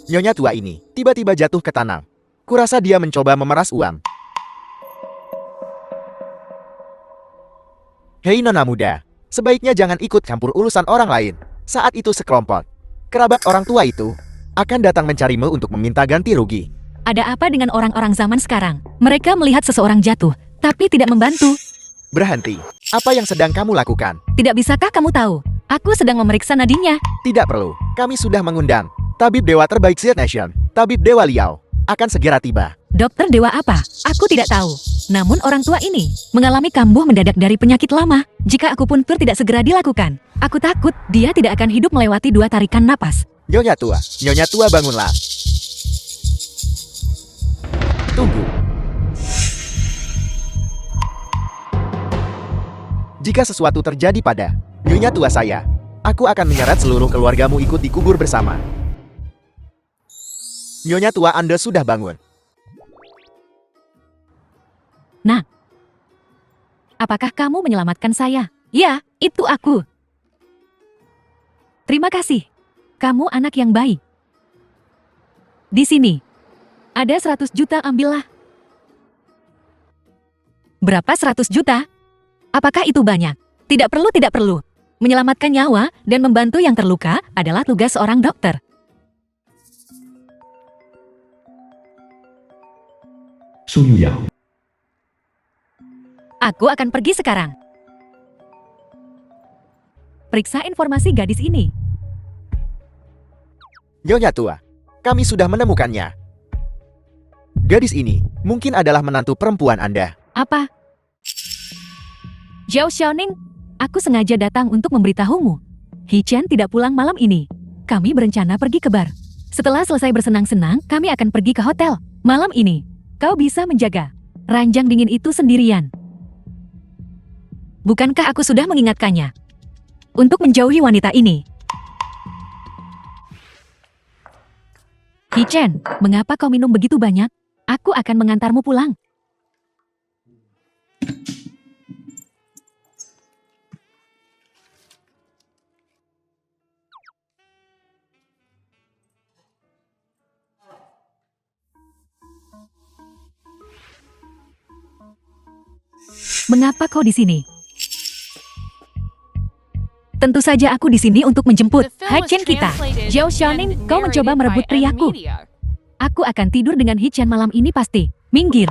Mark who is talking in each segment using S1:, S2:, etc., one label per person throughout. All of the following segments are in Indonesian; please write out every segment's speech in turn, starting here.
S1: Nyonya tua ini tiba-tiba jatuh ke tanah. Kurasa dia mencoba memeras uang. Hei nona muda, sebaiknya jangan ikut campur urusan orang lain. Saat itu sekelompok kerabat orang tua itu akan datang mencarimu untuk meminta ganti rugi.
S2: Ada apa dengan orang-orang zaman sekarang? Mereka melihat seseorang jatuh, tapi tidak membantu.
S1: Berhenti. Apa yang sedang kamu lakukan?
S2: Tidak bisakah kamu tahu? Aku sedang memeriksa nadinya.
S1: Tidak perlu. Kami sudah mengundang tabib dewa terbaik Zed Nation, tabib Dewa Liao, akan segera tiba.
S2: Dokter dewa apa? Aku tidak tahu. Namun orang tua ini mengalami kambuh mendadak dari penyakit lama. Jika aku pun tidak segera dilakukan, aku takut dia tidak akan hidup melewati 2 tarikan napas.
S1: Nyonya tua bangunlah. Tunggu. Jika sesuatu terjadi pada nyonya tua saya, aku akan menyeret seluruh keluargamu ikut dikubur bersama. Nyonya tua Anda sudah bangun.
S2: Nah, apakah kamu menyelamatkan saya? Ya, itu aku. Terima kasih. Kamu anak yang baik. Di sini, ada 100 juta, ambillah. Berapa 100 juta? Apakah itu banyak? Tidak perlu. Menyelamatkan nyawa dan membantu yang terluka adalah tugas seorang dokter.
S3: Sun Yao.
S2: Aku akan pergi sekarang. Periksa informasi gadis ini.
S1: Nyonya tua, kami sudah menemukannya. Gadis ini mungkin adalah menantu perempuan Anda.
S2: Apa? Zhao Xiaoning, aku sengaja datang untuk memberitahumu. He Chen tidak pulang malam ini. Kami berencana pergi ke bar. Setelah selesai bersenang-senang, kami akan pergi ke hotel. Malam ini, kau bisa menjaga ranjang dingin itu sendirian. Bukankah aku sudah mengingatkannya untuk menjauhi wanita ini? He Chen, mengapa kau minum begitu banyak? Aku akan mengantarmu pulang. Mengapa kau di sini? Tentu saja aku di sini untuk menjemput He Chen kita. Zhao Xiaoning, kau mencoba merebut priaku. Aku akan tidur dengan He Chen malam ini pasti. Minggir.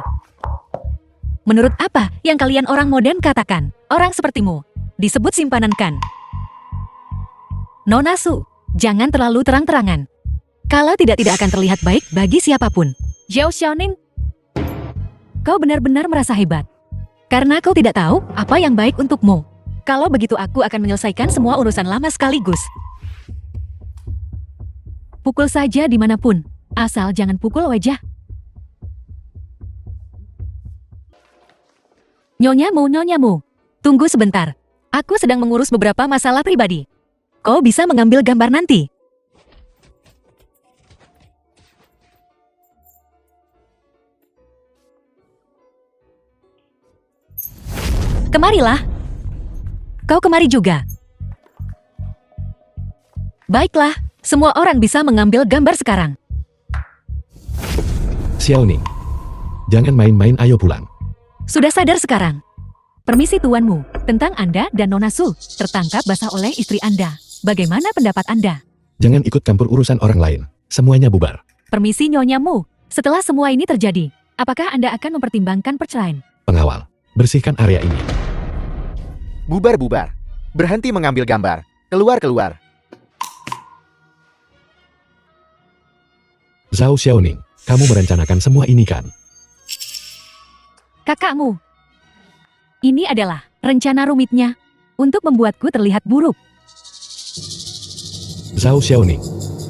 S2: Menurut apa yang kalian orang modern katakan? Orang sepertimu disebut simpanan kan? Nona Su, jangan terlalu terang-terangan. Kalau tidak akan terlihat baik bagi siapapun. Zhao Xiaoning, kau benar-benar merasa hebat. Karena kau tidak tahu apa yang baik untukmu. Kalau begitu aku akan menyelesaikan semua urusan lama sekaligus. Pukul saja dimanapun, asal jangan pukul wajah. Nyonya-mu, tunggu sebentar. Aku sedang mengurus beberapa masalah pribadi. Kau bisa mengambil gambar nanti. Kemarilah. Kau kemari juga. Baiklah, semua orang bisa mengambil gambar sekarang.
S3: Xiaoning, jangan main-main, ayo pulang.
S2: Sudah sadar sekarang? Permisi tuanmu, tentang Anda dan Nona Su tertangkap basah oleh istri Anda. Bagaimana pendapat Anda?
S3: Jangan ikut campur urusan orang lain. Semuanya bubar.
S2: Permisi nyonyamu, setelah semua ini terjadi, apakah Anda akan mempertimbangkan perceraian?
S3: Pengawal, bersihkan area ini.
S1: Bubar. Berhenti mengambil gambar. Keluar.
S3: Zhao Xiaoning, kamu merencanakan semua ini kan?
S2: Kakakmu. Ini adalah rencana rumitnya untuk membuatku terlihat buruk.
S3: Zhao Xiaoning,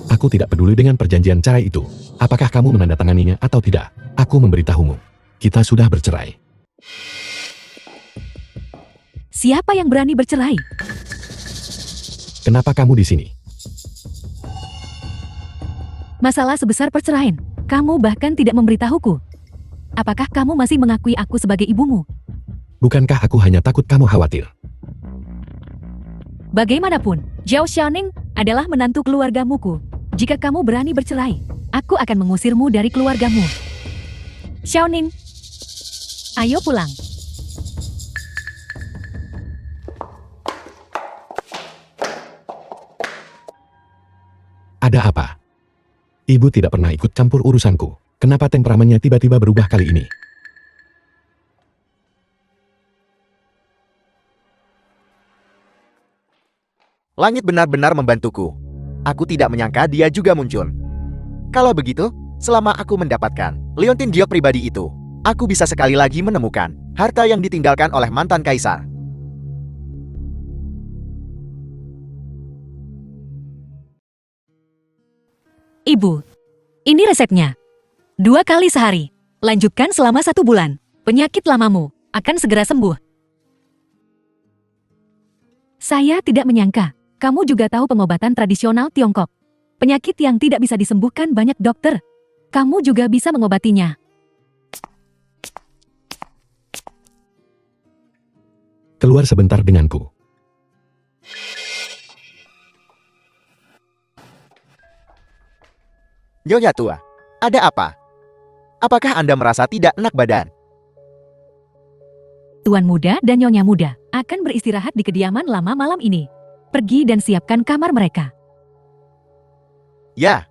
S3: aku tidak peduli dengan perjanjian cerai itu. Apakah kamu menandatanganinya atau tidak? Aku memberitahumu. Kita sudah bercerai.
S2: Siapa yang berani bercerai?
S3: Kenapa kamu di sini?
S2: Masalah sebesar perceraian, kamu bahkan tidak memberitahuku. Apakah kamu masih mengakui aku sebagai ibumu?
S3: Bukankah aku hanya takut kamu khawatir?
S2: Bagaimanapun, Zhao Xiaoning adalah menantu keluargamuku. Jika kamu berani bercerai, aku akan mengusirmu dari keluargamu. Xiaoning, ayo pulang.
S3: Ada apa? Ibu tidak pernah ikut campur urusanku. Kenapa temperamennya tiba-tiba berubah kali ini?
S1: Langit benar-benar membantuku. Aku tidak menyangka dia juga muncul. Kalau begitu, selama aku mendapatkan Leontin Giok pribadi itu, aku bisa sekali lagi menemukan harta yang ditinggalkan oleh mantan kaisar.
S2: Ibu, ini resepnya. 2 kali sehari. Lanjutkan selama 1 bulan. Penyakit lamamu akan segera sembuh. Saya tidak menyangka, kamu juga tahu pengobatan tradisional Tiongkok. Penyakit yang tidak bisa disembuhkan banyak dokter. Kamu juga bisa mengobatinya.
S3: Keluar sebentar denganku.
S1: Nyonya tua, ada apa? Apakah Anda merasa tidak enak badan?
S2: Tuan muda dan nyonya muda akan beristirahat di kediaman lama malam ini. Pergi dan siapkan kamar mereka.
S1: Ya.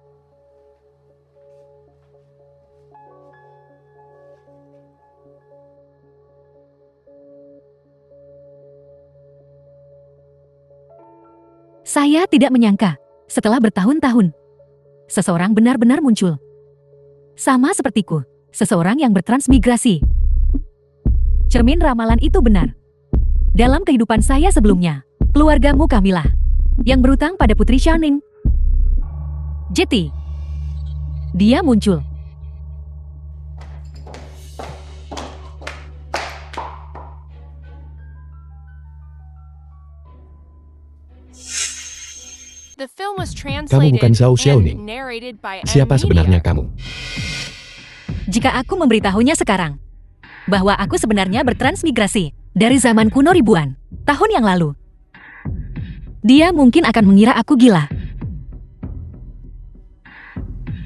S2: Saya tidak menyangka, setelah bertahun-tahun, seseorang benar-benar muncul. Sama sepertiku, seseorang yang bertransmigrasi. Cermin ramalan itu benar. Dalam kehidupan saya sebelumnya, keluargamu Kamilah, yang berutang pada Putri Xiaoning. Jeti. Dia muncul.
S3: Kamu bukan Zhao Xiaoning. Siapa sebenarnya kamu?
S2: Jika aku memberitahunya sekarang, bahwa aku sebenarnya bertransmigrasi dari zaman kuno ribuan tahun yang lalu, dia mungkin akan mengira aku gila.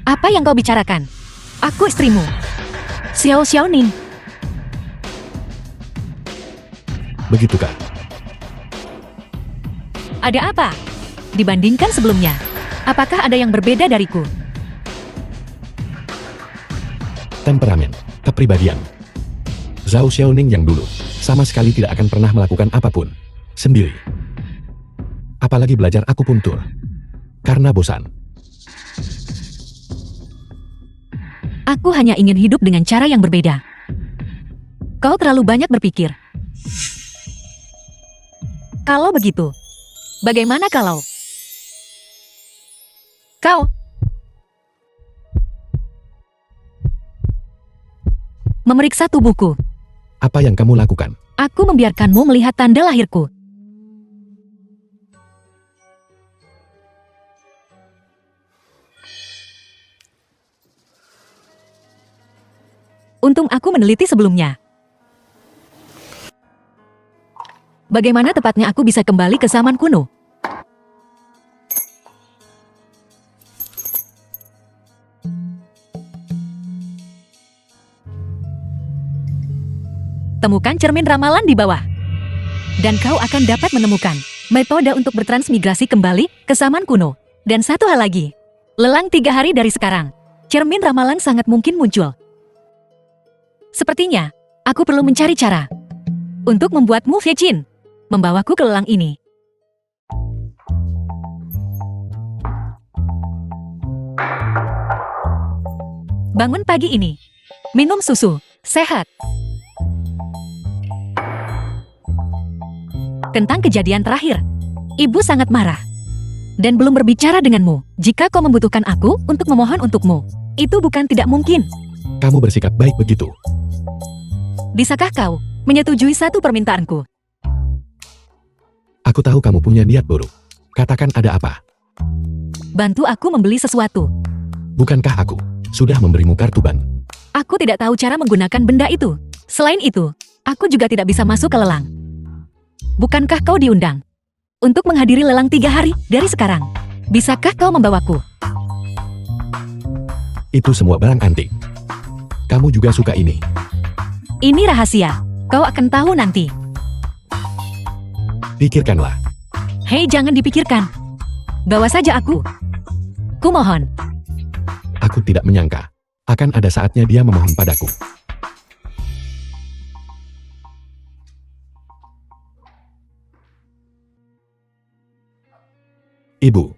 S2: Apa yang kau bicarakan? Aku istrimu, Xiao Xiaoning.
S3: Begitukah?
S2: Ada apa? Dibandingkan sebelumnya, apakah ada yang berbeda dariku?
S3: Temperamen, kepribadian. Zhao Xiaoning yang dulu sama sekali tidak akan pernah melakukan apapun sendiri. Apalagi belajar akupuntur. Karena bosan.
S2: Aku hanya ingin hidup dengan cara yang berbeda. Kau terlalu banyak berpikir. Kalau begitu, bagaimana kalau kau memeriksa tubuhku?
S3: Apa yang kamu lakukan?
S2: Aku membiarkanmu melihat tanda lahirku. Untung aku meneliti sebelumnya. Bagaimana tepatnya aku bisa kembali ke zaman kuno? Temukan cermin ramalan di bawah. Dan kau akan dapat menemukan metode untuk bertransmigrasi kembali ke zaman kuno. Dan satu hal lagi, lelang 3 hari dari sekarang, cermin ramalan sangat mungkin muncul. Sepertinya, aku perlu mencari cara untuk membuatmu Viejin membawaku ke lelang ini. Bangun pagi ini, minum susu, sehat. Tentang kejadian terakhir, ibu sangat marah dan belum berbicara denganmu. Jika kau membutuhkan aku untuk memohon untukmu, itu bukan tidak mungkin.
S3: Kamu bersikap baik begitu.
S2: Bisakah kau menyetujui satu permintaanku?
S3: Aku tahu kamu punya niat buruk. Katakan ada apa?
S2: Bantu aku membeli sesuatu.
S3: Bukankah aku sudah memberimu kartu ban?
S2: Aku tidak tahu cara menggunakan benda itu. Selain itu, aku juga tidak bisa masuk ke lelang. Bukankah kau diundang untuk menghadiri lelang 3 hari dari sekarang? Bisakah kau membawaku?
S3: Itu semua barang antik. Kamu juga suka ini.
S2: Ini rahasia. Kau akan tahu nanti.
S3: Pikirkanlah.
S2: Hei, jangan dipikirkan. Bawa saja aku. Kumohon.
S3: Aku tidak menyangka. Akan ada saatnya dia memohon padaku. Ibu.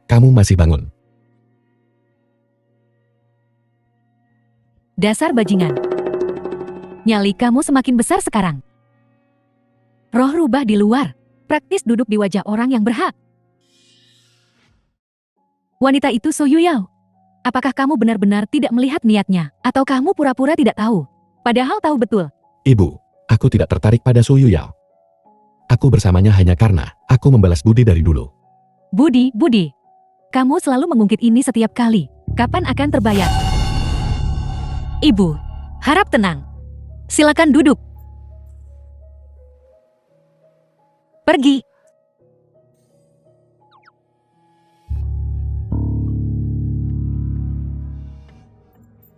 S3: Kamu masih bangun.
S2: Dasar bajingan. Nyali kamu semakin besar sekarang. Roh rubah di luar. Praktis duduk di wajah orang yang berhak. Wanita itu So Yuyao. Apakah kamu benar-benar tidak melihat niatnya? Atau kamu pura-pura tidak tahu? Padahal tahu betul.
S3: Ibu, aku tidak tertarik pada Su Yuyao. Aku bersamanya hanya karena aku membalas budi dari dulu.
S2: Budi. Kamu selalu mengungkit ini setiap kali. Kapan akan terbayar? Ibu, harap tenang. Silakan duduk. Pergi.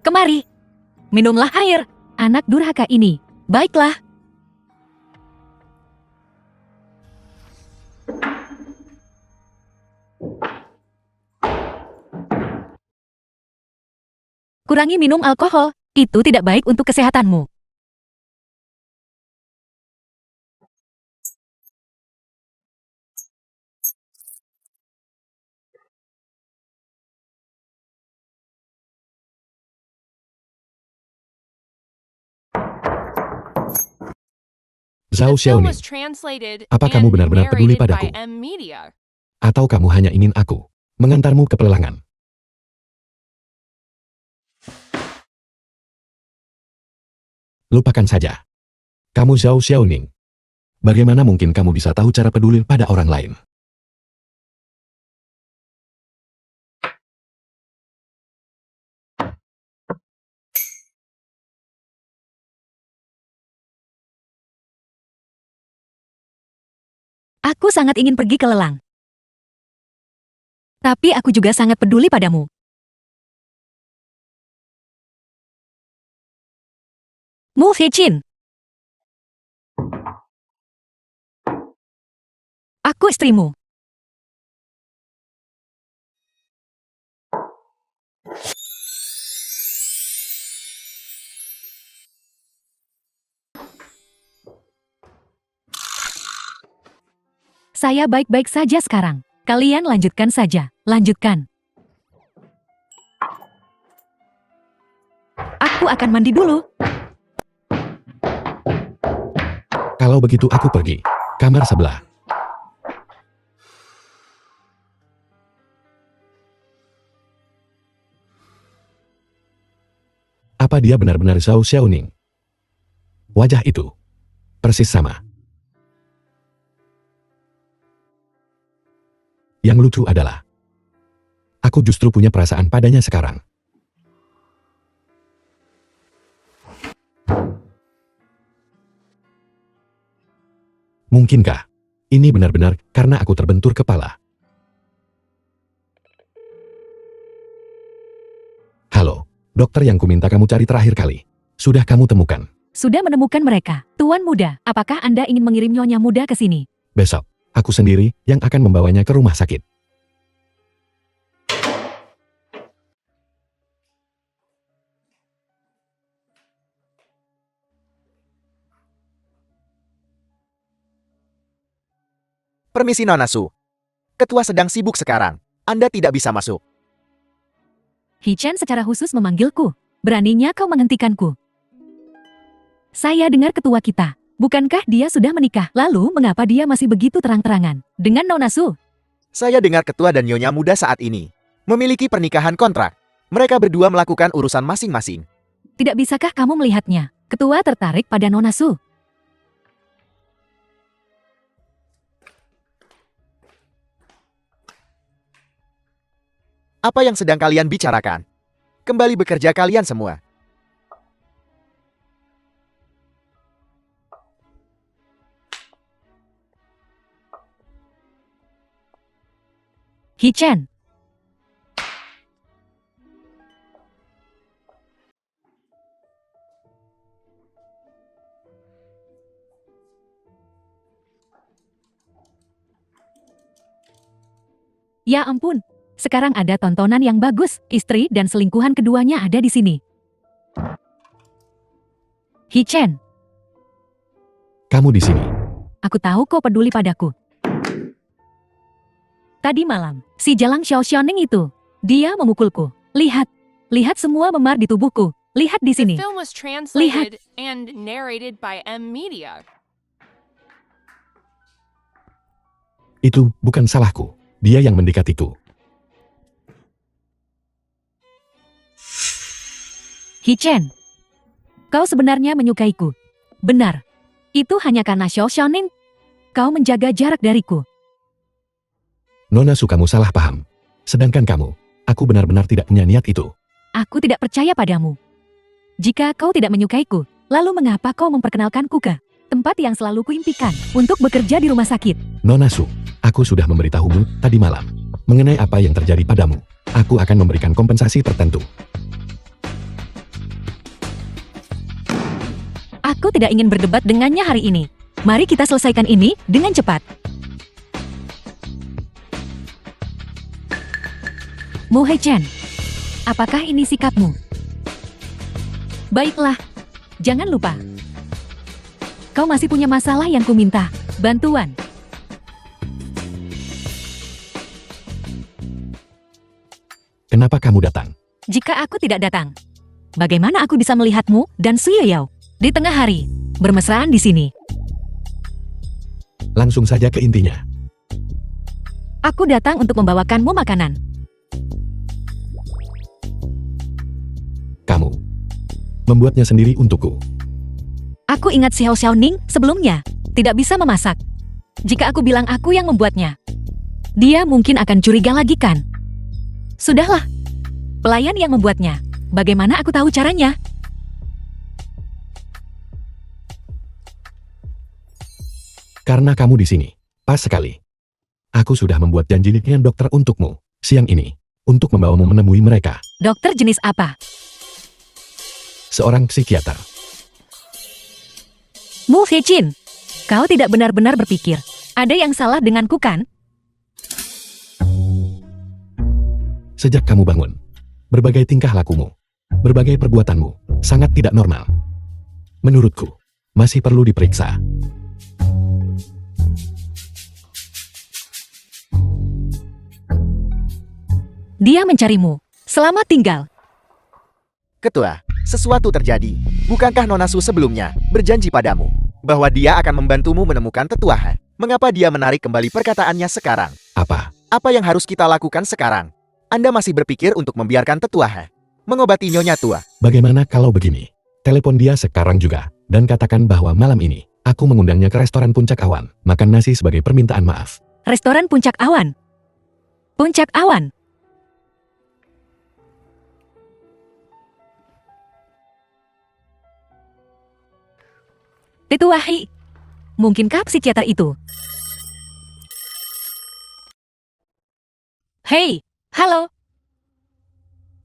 S2: Kemari. Minumlah air. Anak durhaka ini. Baiklah. Kurangi minum alkohol. Itu tidak baik untuk kesehatanmu.
S3: Zhao Xiaoning, apa kamu benar-benar peduli padaku? Atau kamu hanya ingin aku mengantarmu ke pelelangan? Lupakan saja. Kamu Zhao Xiaoning. Bagaimana mungkin kamu bisa tahu cara peduli pada orang lain?
S2: Aku sangat ingin pergi ke lelang. Tapi aku juga sangat peduli padamu. Mu Fei-chin. Aku istrimu. Saya baik-baik saja sekarang. Kalian lanjutkan saja. Lanjutkan. Aku akan mandi dulu.
S3: Kalau begitu aku pergi. Kamar sebelah. Apa dia benar-benar Zhao Xiaoning? Wajah itu persis sama. Yang lucu adalah, aku justru punya perasaan padanya sekarang. Mungkinkah ini benar-benar karena aku terbentur kepala? Halo, dokter yang kuminta kamu cari terakhir kali. Sudah kamu temukan?
S2: Sudah menemukan mereka. Tuan muda, apakah Anda ingin mengirim nyonya muda ke sini?
S3: Besok, aku sendiri yang akan membawanya ke rumah sakit.
S1: Permisi Nona Su. Ketua sedang sibuk sekarang. Anda tidak bisa masuk.
S2: Hichan secara khusus memanggilku. Beraninya kau menghentikanku. Saya dengar ketua kita. Bukankah dia sudah menikah? Lalu mengapa dia masih begitu terang-terangan dengan Nona Su?
S1: Saya dengar ketua dan nyonya muda saat ini memiliki pernikahan kontrak. Mereka berdua melakukan urusan masing-masing.
S2: Tidak bisakah kamu melihatnya? Ketua tertarik pada Nona Su.
S1: Apa yang sedang kalian bicarakan? Kembali bekerja kalian semua.
S2: Hichan. Ya ampun, sekarang ada tontonan yang bagus. Istri dan selingkuhan keduanya ada di sini. Hee-chan,
S3: Kamu di sini.
S2: aku tahu kau peduli padaku. Tadi malam, si Jalang Xiaoxiaoning itu, dia memukulku. Lihat, lihat semua memar di tubuhku. Lihat di sini.
S4: The film was translated and narrated by M Media.
S3: Itu bukan salahku. Dia yang mendekatiku.
S2: Hee-chan, kau sebenarnya menyukaiku. Benar, itu hanya karena Xiaoxiaoning. Kau menjaga jarak dariku.
S3: Nona Sukamu salah paham. Sedangkan kamu, aku benar-benar tidak punya niat itu.
S2: Aku tidak percaya padamu. Jika kau tidak menyukaiku, lalu mengapa kau memperkenalkanku ke tempat yang selalu kuimpikan untuk bekerja di rumah sakit?
S3: Nona Su, aku sudah memberitahumu tadi malam mengenai apa yang terjadi padamu. Aku akan memberikan kompensasi tertentu.
S2: Aku tidak ingin berdebat dengannya hari ini. Mari kita selesaikan ini dengan cepat. Mu Hee-chan, apakah ini sikapmu? Baiklah, jangan lupa. Kau masih punya masalah yang kuminta bantuan.
S3: Kenapa kamu datang?
S2: Jika aku tidak datang, bagaimana aku bisa melihatmu dan Suye Yao di tengah hari bermesraan di sini?
S3: Langsung saja ke intinya.
S2: Aku datang untuk membawakanmu makanan.
S3: Kamu membuatnya sendiri untukku.
S2: Aku ingat Xiao Xiaoning sebelumnya tidak bisa memasak. Jika aku bilang aku yang membuatnya, dia mungkin akan curiga lagi kan? Sudahlah, pelayan yang membuatnya. Bagaimana aku tahu caranya?
S3: Karena kamu di sini. Pas sekali. Aku sudah membuat janji dengan dokter untukmu siang ini untuk membawamu menemui mereka.
S2: Dokter jenis apa?
S3: Seorang psikiater.
S2: Mu Hee-chan, kau tidak benar-benar berpikir ada yang salah denganku kan?
S3: Sejak kamu bangun, berbagai tingkah lakumu, berbagai perbuatanmu sangat tidak normal. Menurutku, masih perlu diperiksa.
S2: Dia mencarimu. Selamat tinggal.
S1: Ketua, sesuatu terjadi. Bukankah Nona Su sebelumnya berjanji padamu bahwa dia akan membantumu menemukan tetua He? Mengapa dia menarik kembali perkataannya sekarang?
S3: Apa?
S1: Apa yang harus kita lakukan sekarang? Anda masih berpikir untuk membiarkan tetua He mengobati Nyonya Tua?
S3: Bagaimana kalau begini? Telepon dia sekarang juga, dan katakan bahwa malam ini, aku mengundangnya ke restoran Puncak Awan, makan nasi sebagai permintaan maaf.
S2: Restoran Puncak Awan. Puncak Awan. Tetua He, mungkinkah psikiater itu? Hei, halo.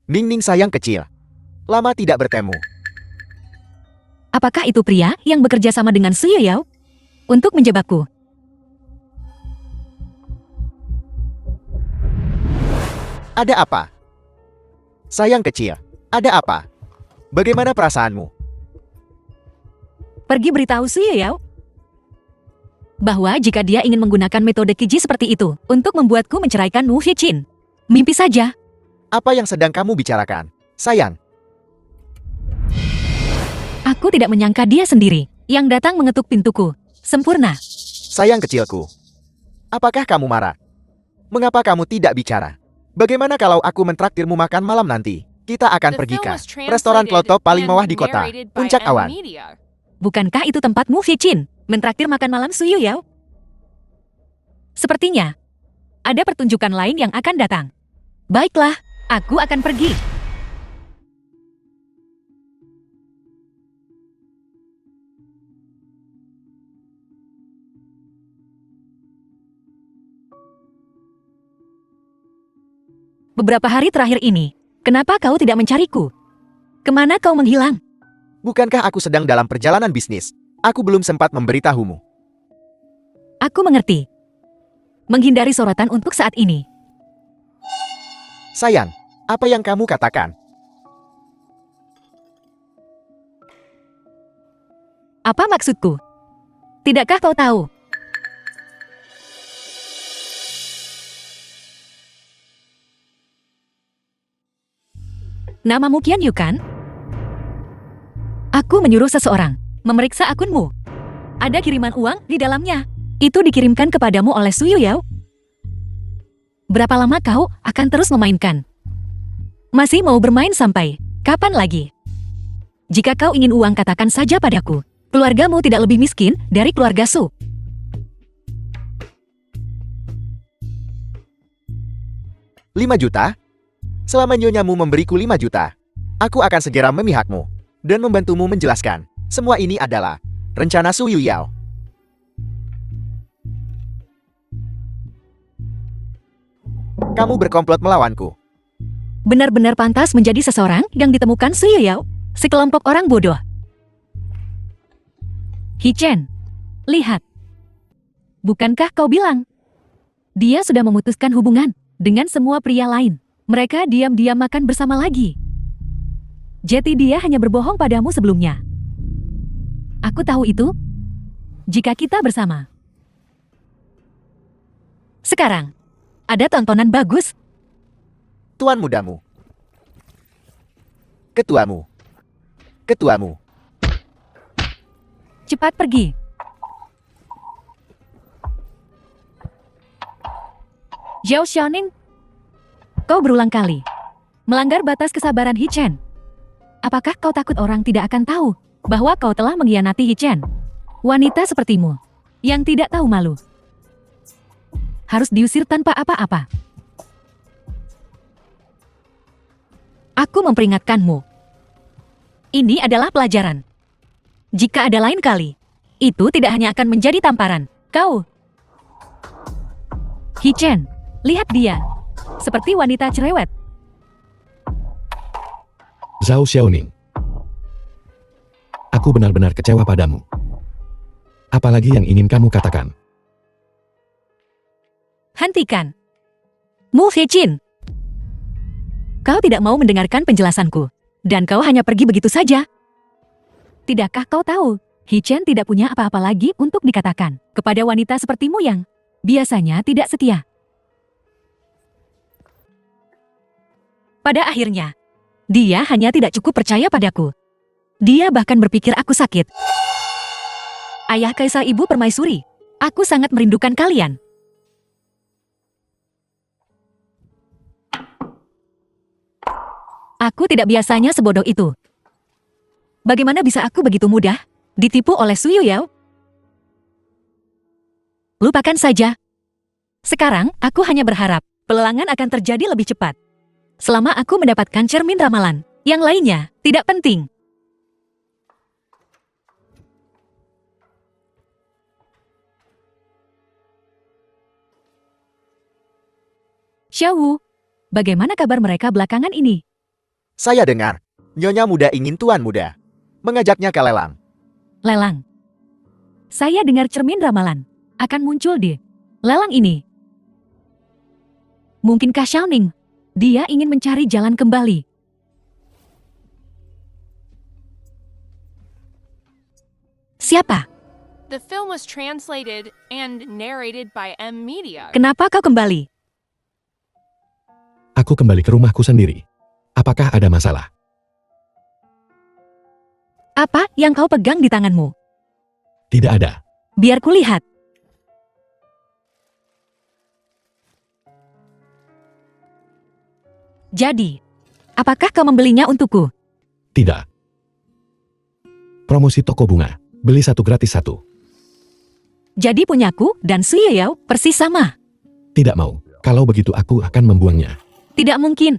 S1: Ning sayang kecil. Lama tidak bertemu.
S2: Apakah itu pria yang bekerja sama dengan Suye Yao untuk menjebakku?
S1: Ada apa? Sayang kecil, ada apa? Bagaimana perasaanmu?
S2: Pergi beritahu Suye Yao bahwa jika dia ingin menggunakan metode keji seperti itu untuk membuatku menceraikan Mu Hee-chan. Mimpi saja.
S1: Apa yang sedang kamu bicarakan? Sayang,
S2: Aku tidak menyangka dia sendiri yang datang mengetuk pintuku. Sempurna.
S1: sayang kecilku. Apakah kamu marah? Mengapa kamu tidak bicara? Bagaimana kalau aku mentraktirmu makan malam nanti? Kita akan
S4: The
S1: pergi
S4: film
S1: ke
S4: was
S1: restoran
S4: translated
S1: klotok paling
S4: and
S1: mewah di kota,
S4: narrated by
S1: Puncak
S4: M
S1: Awan.
S4: Media.
S2: Bukankah itu tempat Mu Hee-chan mentraktir makan malam Suye Yao? Sepertinya ada pertunjukan lain yang akan datang. Baiklah, aku akan pergi. Beberapa hari terakhir ini, kenapa kau tidak mencariku? Kemana kau menghilang?
S1: Bukankah aku sedang dalam perjalanan bisnis? Aku belum sempat memberitahumu.
S2: Aku mengerti. Menghindari sorotan untuk saat ini.
S1: Sayang, apa yang kamu katakan?
S2: Apa maksudku? Tidakkah kau tahu? Namamu Qian Yu kan? Aku menyuruh seseorang memeriksa akunmu. Ada kiriman uang di dalamnya. Itu dikirimkan kepadamu oleh Su Yuyao. Berapa lama kau akan terus memainkan? Masih mau bermain sampai kapan lagi? Jika kau ingin uang, katakan saja padaku. Keluargamu tidak lebih miskin dari keluarga Su.
S1: $5 juta? Selama nyonyamu memberiku 5 juta, aku akan segera memihakmu dan membantumu menjelaskan. Semua ini adalah rencana Su Yuyao. Kamu berkomplot melawanku.
S2: Benar-benar pantas menjadi seseorang yang ditemukan Su Yuyao, sekelompok orang bodoh. Hichen, lihat. Bukankah kau bilang dia sudah memutuskan hubungan dengan semua pria lain? Mereka diam-diam makan bersama lagi. Jadi dia hanya berbohong padamu sebelumnya. Aku tahu itu. Jika kita bersama. Sekarang, ada tontonan bagus.
S1: Tuan mudamu. Ketuamu. Ketuamu.
S2: Cepat pergi. Zhao Xiaoning, kau berulang kali melanggar batas kesabaran Hichen. Apakah kau takut orang tidak akan tahu bahwa kau telah mengkhianati Hichen? Wanita sepertimu yang tidak tahu malu harus diusir tanpa apa-apa. Aku memperingatkanmu. Ini adalah pelajaran. Jika ada lain kali, itu tidak hanya akan menjadi tamparan. Kau, Hichen, lihat dia. Seperti wanita cerewet.
S3: Zhao Xiaoning. Aku benar-benar kecewa padamu. Apalagi yang ingin kamu katakan?
S2: Hentikan. Mu Hichen. Kau tidak mau mendengarkan penjelasanku. Dan kau hanya pergi begitu saja. Tidakkah kau tahu, Hichen tidak punya apa-apa lagi untuk dikatakan kepada wanita sepertimu yang biasanya tidak setia. Pada akhirnya, dia hanya tidak cukup percaya padaku. Dia bahkan berpikir aku sakit. Ayah Kaisar, Ibu Permaisuri, aku sangat merindukan kalian. Aku tidak biasanya sebodoh itu. Bagaimana bisa aku begitu mudah ditipu oleh Su Yuyao? Lupakan saja. Sekarang, aku hanya berharap pelelangan akan terjadi lebih cepat. Selama aku mendapatkan cermin ramalan, yang lainnya tidak penting. Xiaowu, bagaimana kabar mereka belakangan ini?
S1: Saya dengar, Nyonya muda ingin tuan muda mengajaknya ke lelang.
S2: Lelang. Saya dengar cermin ramalan akan muncul di lelang ini. Mungkinkah Xiaoning? Dia ingin mencari jalan kembali. Siapa?
S4: The film was translated and narrated by M Media.
S2: Kenapa kau kembali?
S3: Aku kembali ke rumahku sendiri. Apakah ada masalah?
S2: Apa yang kau pegang di tanganmu?
S3: Tidak ada.
S2: Biar kulihat. Jadi, apakah kau membelinya untukku?
S3: Tidak. Promosi toko bunga. Beli satu gratis satu.
S2: Jadi punyaku dan Su Yuyao persis sama.
S3: Tidak mau. Kalau begitu aku akan membuangnya.
S2: Tidak mungkin.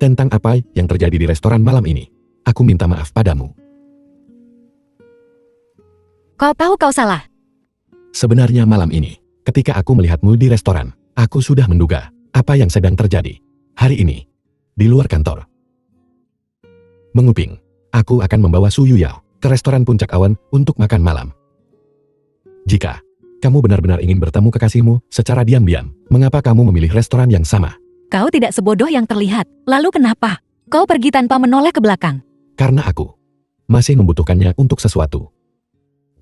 S3: Tentang apa yang terjadi di restoran malam ini, aku minta maaf padamu.
S2: Kau tahu kau salah.
S3: Sebenarnya malam ini, ketika aku melihatmu di restoran, aku sudah menduga apa yang sedang terjadi. Hari ini, di luar kantor. Menguping, aku akan membawa Su Yuyao ke restoran Puncak Awan untuk makan malam. Jika kamu benar-benar ingin bertemu kekasihmu secara diam-diam, mengapa kamu memilih restoran yang sama?
S2: Kau tidak sebodoh yang terlihat. Lalu kenapa? Kau pergi tanpa menoleh ke belakang.
S3: Karena aku masih membutuhkannya untuk sesuatu.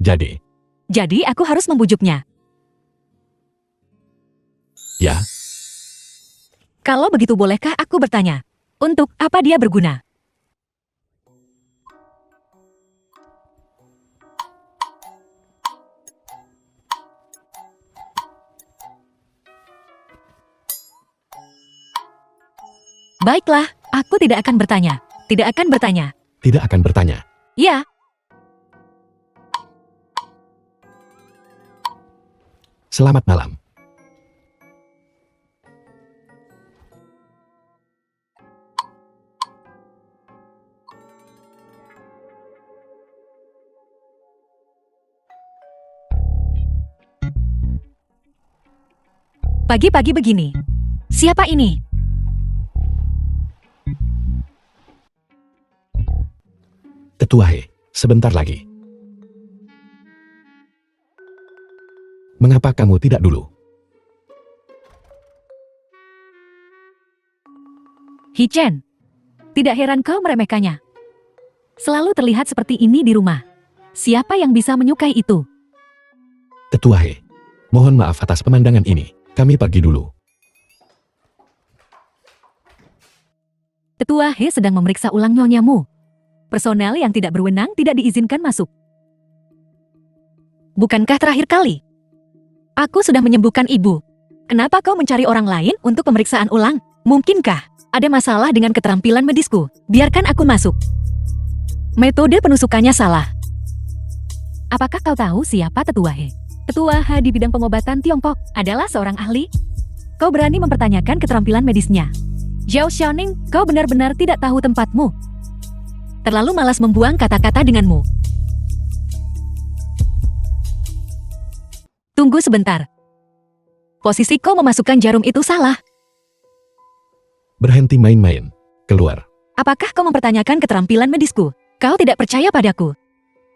S2: Jadi aku harus membujuknya.
S3: Ya,
S2: Kalau begitu bolehkah aku bertanya? Untuk apa dia berguna? Baiklah, aku tidak akan bertanya. Tidak akan bertanya.
S3: tidak akan bertanya.
S2: Ya,
S3: Selamat malam.
S2: pagi-pagi begini. Siapa ini?
S3: Tetua He, sebentar lagi. Mengapa kamu tidak dulu?
S2: Hichen. Tidak heran kau meremehkannya. Selalu terlihat seperti ini di rumah. Siapa yang bisa menyukai itu?
S3: Tetua He, mohon maaf atas pemandangan ini. Kami pergi dulu.
S2: Tetua He sedang memeriksa ulang nyonyamu. Personel yang tidak berwenang tidak diizinkan masuk. Bukankah terakhir kali? Aku sudah menyembuhkan ibu. Kenapa kau mencari orang lain untuk pemeriksaan ulang? Mungkinkah ada masalah dengan keterampilan medisku? Biarkan aku masuk. Metode penusukannya salah. Apakah kau tahu siapa Tetua He? Tetua He di bidang pengobatan Tiongkok adalah seorang ahli. Kau berani mempertanyakan keterampilan medisnya. Zhao Xiaoning, kau benar-benar tidak tahu tempatmu. Terlalu malas membuang kata-kata denganmu. Tunggu sebentar. Posisi kau memasukkan jarum itu salah.
S3: Berhenti main-main. Keluar.
S2: Apakah kau mempertanyakan keterampilan medisku? Kau tidak percaya padaku.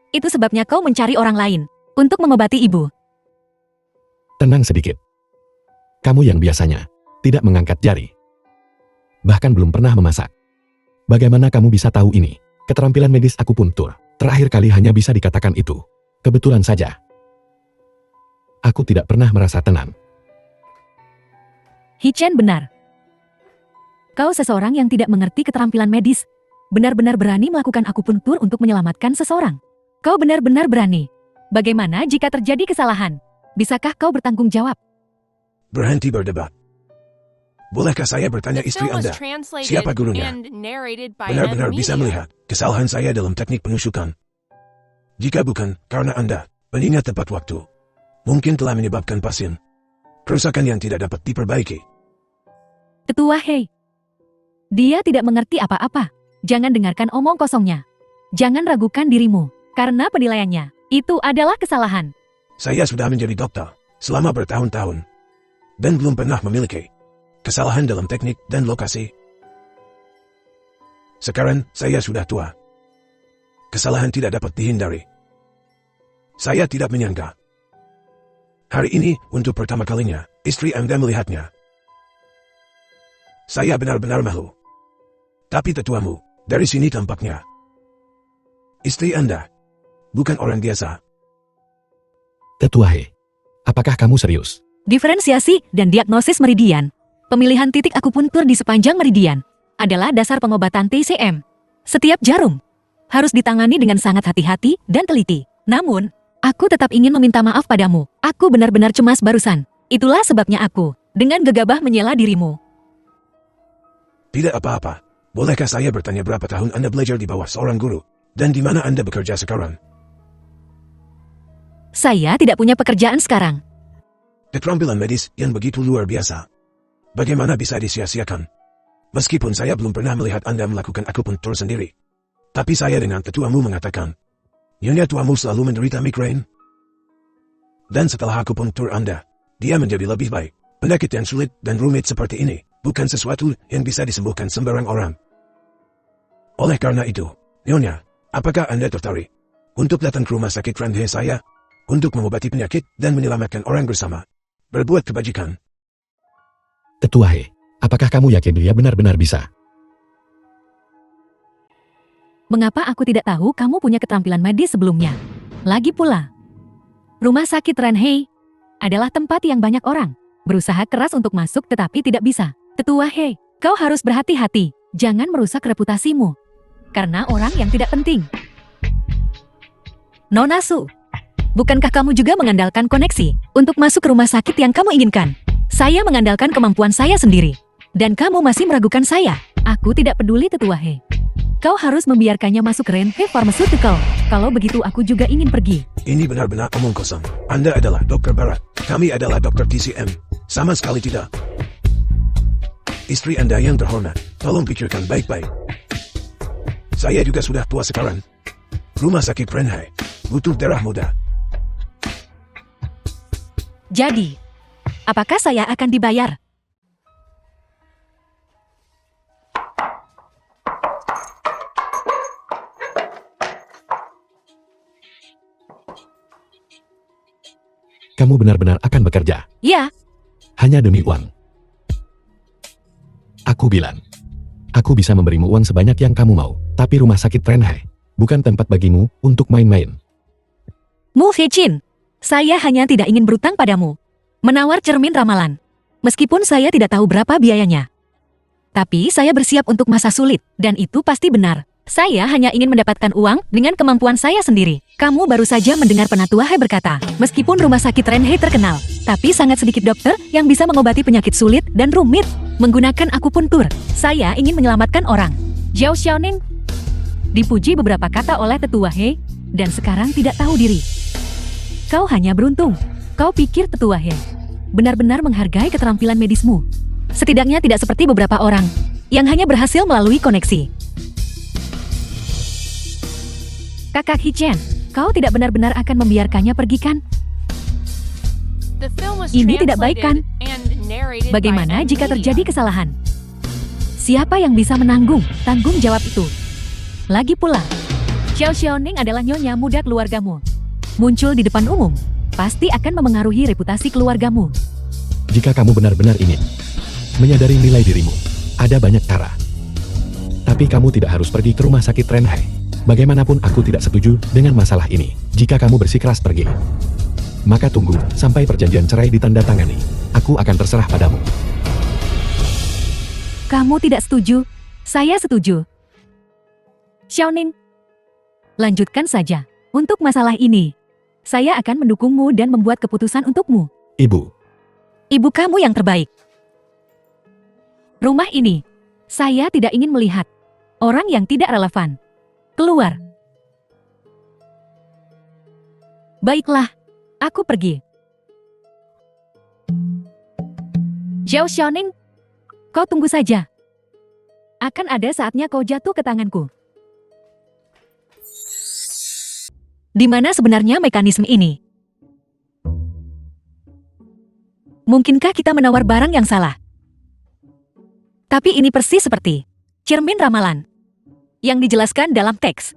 S2: Itu sebabnya kau mencari orang lain untuk mengobati ibu.
S3: Tenang sedikit. Kamu yang biasanya tidak mengangkat jari. Bahkan belum pernah memasak. Bagaimana kamu bisa tahu ini? Keterampilan medis akupuntur. Terakhir kali hanya bisa dikatakan itu. Kebetulan saja. Aku tidak pernah merasa tenang.
S2: Hichen benar. Kau seseorang yang tidak mengerti keterampilan medis. Benar-benar berani melakukan akupuntur untuk menyelamatkan seseorang. Kau benar-benar berani. Bagaimana jika terjadi kesalahan? Bisakah kau bertanggung jawab?
S5: Berhenti berdebat. Bolehkah saya bertanya
S4: The
S5: istri
S4: film was
S5: Anda?
S4: translated
S5: Siapa gurunya?
S4: and narrated by
S5: Benar-benar
S4: M
S5: bisa
S4: Media.
S5: melihat kesalahan saya dalam teknik penusukan. Jika bukan karena Anda mengingat tepat waktu, mungkin telah menyebabkan pasien kerusakan yang tidak dapat diperbaiki.
S2: Tetua He. Dia tidak mengerti apa-apa. Jangan dengarkan omong kosongnya. Jangan ragukan dirimu. Karena penilaiannya, itu adalah kesalahan.
S5: Saya sudah menjadi dokter selama bertahun-tahun dan belum pernah memiliki kesalahan dalam teknik dan lokasi. Sekarang saya sudah tua. Kesalahan tidak dapat dihindari. Saya tidak menyangka. Hari ini, untuk pertama kalinya, istri Anda melihatnya. Saya benar-benar malu. Tapi tetuamu, dari sini tampaknya. Istri Anda bukan orang biasa.
S3: Tetua He, apakah kamu serius?
S2: Diferensiasi dan diagnosis meridian. Pemilihan titik akupuntur di sepanjang meridian adalah dasar pengobatan TCM. Setiap jarum harus ditangani dengan sangat hati-hati dan teliti. Namun, aku tetap ingin meminta maaf padamu. Aku benar-benar cemas barusan. Itulah sebabnya aku dengan gegabah menyela dirimu.
S5: Tidak apa-apa. Bolehkah saya bertanya berapa tahun Anda belajar di bawah seorang guru? Dan di mana Anda bekerja sekarang?
S2: Saya tidak punya pekerjaan sekarang.
S5: Keterampilan medis yang begitu luar biasa. Bagaimana bisa disia-siakan? Meskipun saya belum pernah melihat Anda melakukan akupuntur sendiri. Tapi saya dengan tetuamu mengatakan, nyonya tuamu selalu menderita migrain. Dan setelah akupuntur Anda, dia menjadi lebih baik. Penyakit yang sulit dan rumit seperti ini bukan sesuatu yang bisa disembuhkan sembarang orang. Oleh karena itu, nyonya, apakah Anda tertarik untuk datang ke rumah sakit Randhe saya? untuk mengobati penyakit dan menyelamatkan orang bersama. Berbuat kebajikan.
S3: Ketua He, apakah kamu yakin dia benar-benar bisa?
S2: Mengapa aku tidak tahu kamu punya keterampilan medis sebelumnya? Lagi pula, rumah sakit Renhei adalah tempat yang banyak orang berusaha keras untuk masuk tetapi tidak bisa. Ketua He, kau harus berhati-hati. Jangan merusak reputasimu karena orang yang tidak penting. Nona Su, bukankah kamu juga mengandalkan koneksi untuk masuk ke rumah sakit yang kamu inginkan? Saya mengandalkan kemampuan saya sendiri. Dan kamu masih meragukan saya? Aku tidak peduli, Tetua He. Kau harus membiarkannya masuk ke Renhei Pharmaceutical. Kalau begitu aku juga ingin pergi.
S5: Ini benar-benar omong kosong. Anda adalah dokter barat. Kami adalah dokter TCM. Sama sekali tidak. Istri Anda yang terhormat, tolong pikirkan baik-baik. Saya juga sudah tua sekarang. Rumah sakit Renhei butuh darah muda.
S2: Jadi, apakah saya akan dibayar?
S3: Kamu benar-benar akan bekerja
S2: Ya,
S3: hanya demi uang. Aku bilang, aku bisa memberimu uang sebanyak yang kamu mau, tapi rumah sakit Renhei bukan tempat bagimu untuk main-main.
S2: Mu Hechin, saya hanya tidak ingin berutang padamu. Menawar cermin ramalan. Meskipun saya tidak tahu berapa biayanya. Tapi saya bersiap untuk masa sulit, dan itu pasti benar. Saya hanya ingin mendapatkan uang dengan kemampuan saya sendiri. Kamu baru saja mendengar Penatua He berkata, meskipun rumah sakit Renhei terkenal, tapi sangat sedikit dokter yang bisa mengobati penyakit sulit dan rumit. Menggunakan akupuntur, saya ingin menyelamatkan orang. Zhao Xiaoning dipuji beberapa kata oleh Tetua He, dan sekarang tidak tahu diri. Kau hanya beruntung. Kau pikir Tetua He benar-benar menghargai keterampilan medismu. Setidaknya tidak seperti beberapa orang yang hanya berhasil melalui koneksi. Kakak Hichen, kau tidak benar-benar akan membiarkannya pergi kan?
S4: The film was
S2: Ini tidak baik, kan?
S4: translated and narrated by
S2: Bagaimana
S4: M
S2: jika
S4: Media.
S2: terjadi kesalahan? Siapa yang bisa menanggung tanggung jawab itu? Lagi pula, Xiao Xiaoning adalah nyonya muda keluargamu. Muncul di depan umum, pasti akan memengaruhi reputasi keluargamu.
S3: Jika kamu benar-benar ingin menyadari nilai dirimu, ada banyak cara. Tapi kamu tidak harus pergi ke rumah sakit Renhei. Bagaimanapun aku tidak setuju dengan masalah ini. Jika kamu bersikeras pergi, maka tunggu sampai perjanjian cerai ditandatangani. Aku akan terserah padamu.
S2: Kamu tidak setuju? Saya setuju. Xiaoning, lanjutkan saja. Untuk masalah ini, saya akan mendukungmu dan membuat keputusan untukmu.
S3: Ibu,
S2: Ibu kamu yang terbaik. Rumah ini, saya tidak ingin melihat orang yang tidak relevan keluar. Baiklah, aku pergi. Zhao Xiaoning, kau tunggu saja. Akan ada saatnya kau jatuh ke tanganku. Di mana sebenarnya mekanisme ini? Mungkinkah kita menawar barang yang salah? Tapi ini persis seperti cermin ramalan yang dijelaskan dalam teks.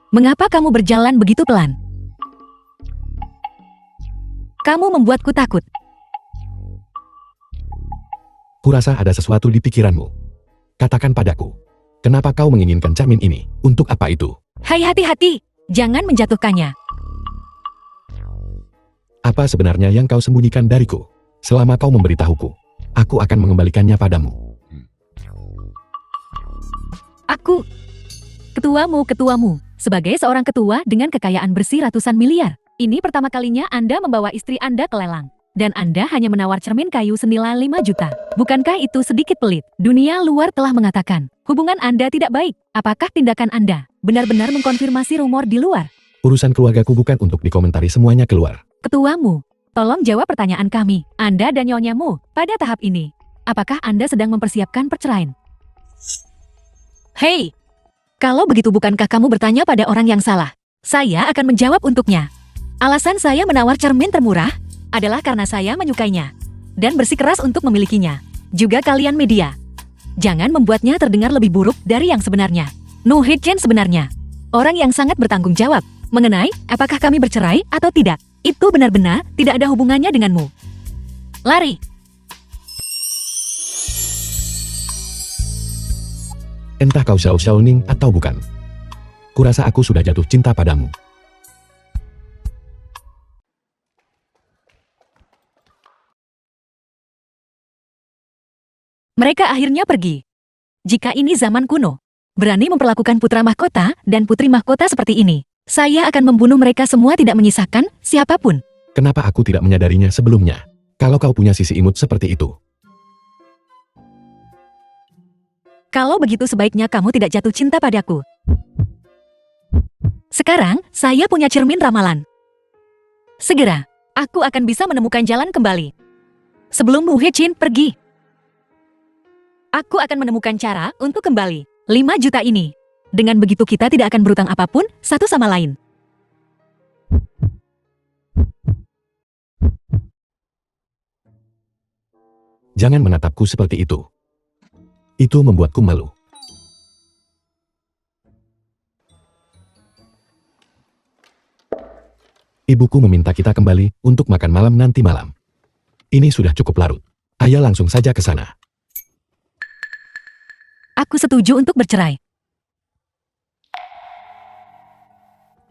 S2: Mengapa kamu berjalan begitu pelan? Kamu membuatku takut.
S3: kurasa ada sesuatu di pikiranmu. Katakan padaku, kenapa kau menginginkan cermin ini? Untuk apa itu?
S2: Hai, hati-hati, jangan menjatuhkannya.
S3: Apa sebenarnya yang kau sembunyikan dariku? Selama kau memberitahuku, aku akan mengembalikannya padamu.
S2: Aku, ketuamu, sebagai seorang ketua dengan kekayaan bersih ratusan miliar. Ini pertama kalinya Anda membawa istri Anda ke lelang. Dan Anda hanya menawar cermin kayu senilai 5 juta. Bukankah itu sedikit pelit? Dunia luar telah mengatakan, hubungan Anda tidak baik. Apakah tindakan Anda benar-benar mengkonfirmasi rumor di luar?
S3: Urusan keluargaku bukan untuk dikomentari semuanya keluar.
S2: Ketuamu, tolong jawab pertanyaan kami. Anda dan nyonyamu, pada tahap ini, apakah Anda sedang mempersiapkan perceraian? Hei, kalau begitu bukankah kamu bertanya pada orang yang salah? Saya akan menjawab untuknya. Alasan saya menawar cermin termurah adalah karena saya menyukainya dan bersikeras untuk memilikinya. Juga kalian media. Jangan membuatnya terdengar lebih buruk dari yang sebenarnya. No Hei-chan sebenarnya orang yang sangat bertanggung jawab mengenai apakah kami bercerai atau tidak. Itu benar-benar tidak ada hubungannya denganmu. Lari.
S3: Entah kau Zhao Xiaoning atau bukan. Kurasa aku sudah jatuh cinta padamu.
S2: Mereka akhirnya pergi. Jika ini zaman kuno, berani memperlakukan putra mahkota dan putri mahkota seperti ini, saya akan membunuh mereka semua tidak menyisakan siapapun.
S3: Kenapa aku tidak menyadarinya sebelumnya? Kalau kau punya sisi imut seperti itu.
S2: Kalau begitu sebaiknya kamu tidak jatuh cinta padaku. Sekarang, saya punya cermin ramalan. Segera, aku akan bisa menemukan jalan kembali. Sebelum Mu Hei-chin pergi. Aku akan menemukan cara untuk kembali. 5 juta ini. Dengan begitu kita tidak akan berutang apapun satu sama lain.
S3: Jangan menatapku seperti itu. Itu membuatku malu. Ibuku meminta kita kembali untuk makan malam nanti malam. Ini sudah cukup larut. Ayo langsung saja ke sana.
S2: Aku setuju untuk bercerai.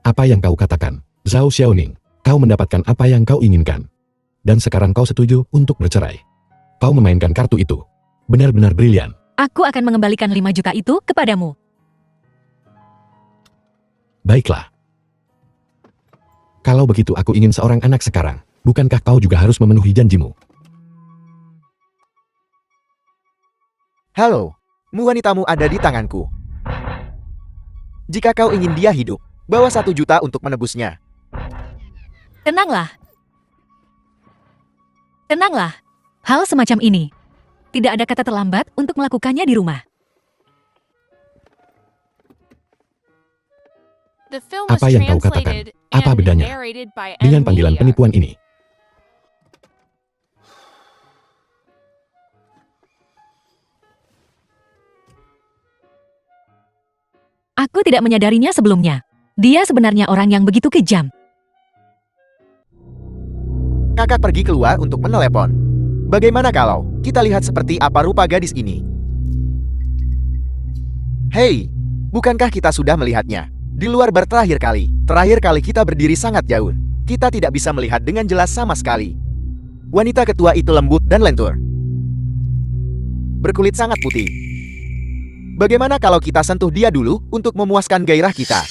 S3: Apa yang kau katakan, Zhao Xiaoning? Kau mendapatkan apa yang kau inginkan. Dan sekarang kau setuju untuk bercerai. Kau memainkan kartu itu. Benar-benar brilian.
S2: Aku akan mengembalikan 5 juta itu kepadamu.
S3: Baiklah. Kalau begitu aku ingin seorang anak sekarang. Bukankah kau juga harus memenuhi janjimu?
S1: Halo, wanitamu ada di tanganku. Jika kau ingin dia hidup, bawa 1 juta untuk menebusnya.
S2: Tenanglah. Tenanglah. Hal semacam ini. Tidak ada kata terlambat untuk melakukannya di rumah.
S4: The film was
S3: Apa yang kau katakan?
S4: translated
S3: Apa
S4: and
S3: bedanya
S4: narrated by
S3: dengan
S4: M
S3: panggilan
S4: Media.
S3: penipuan ini?
S2: Aku tidak menyadarinya sebelumnya. Dia sebenarnya orang yang begitu kejam.
S1: Kakak pergi keluar untuk menelepon. Bagaimana kalau kita lihat seperti apa rupa gadis ini? Hei, bukankah kita sudah melihatnya? Di luar bar terakhir kali. Terakhir kali kita berdiri sangat jauh. Kita tidak bisa melihat dengan jelas sama sekali. Wanita ketua itu lembut dan lentur. Berkulit sangat putih. Bagaimana kalau kita sentuh dia dulu untuk memuaskan gairah kita?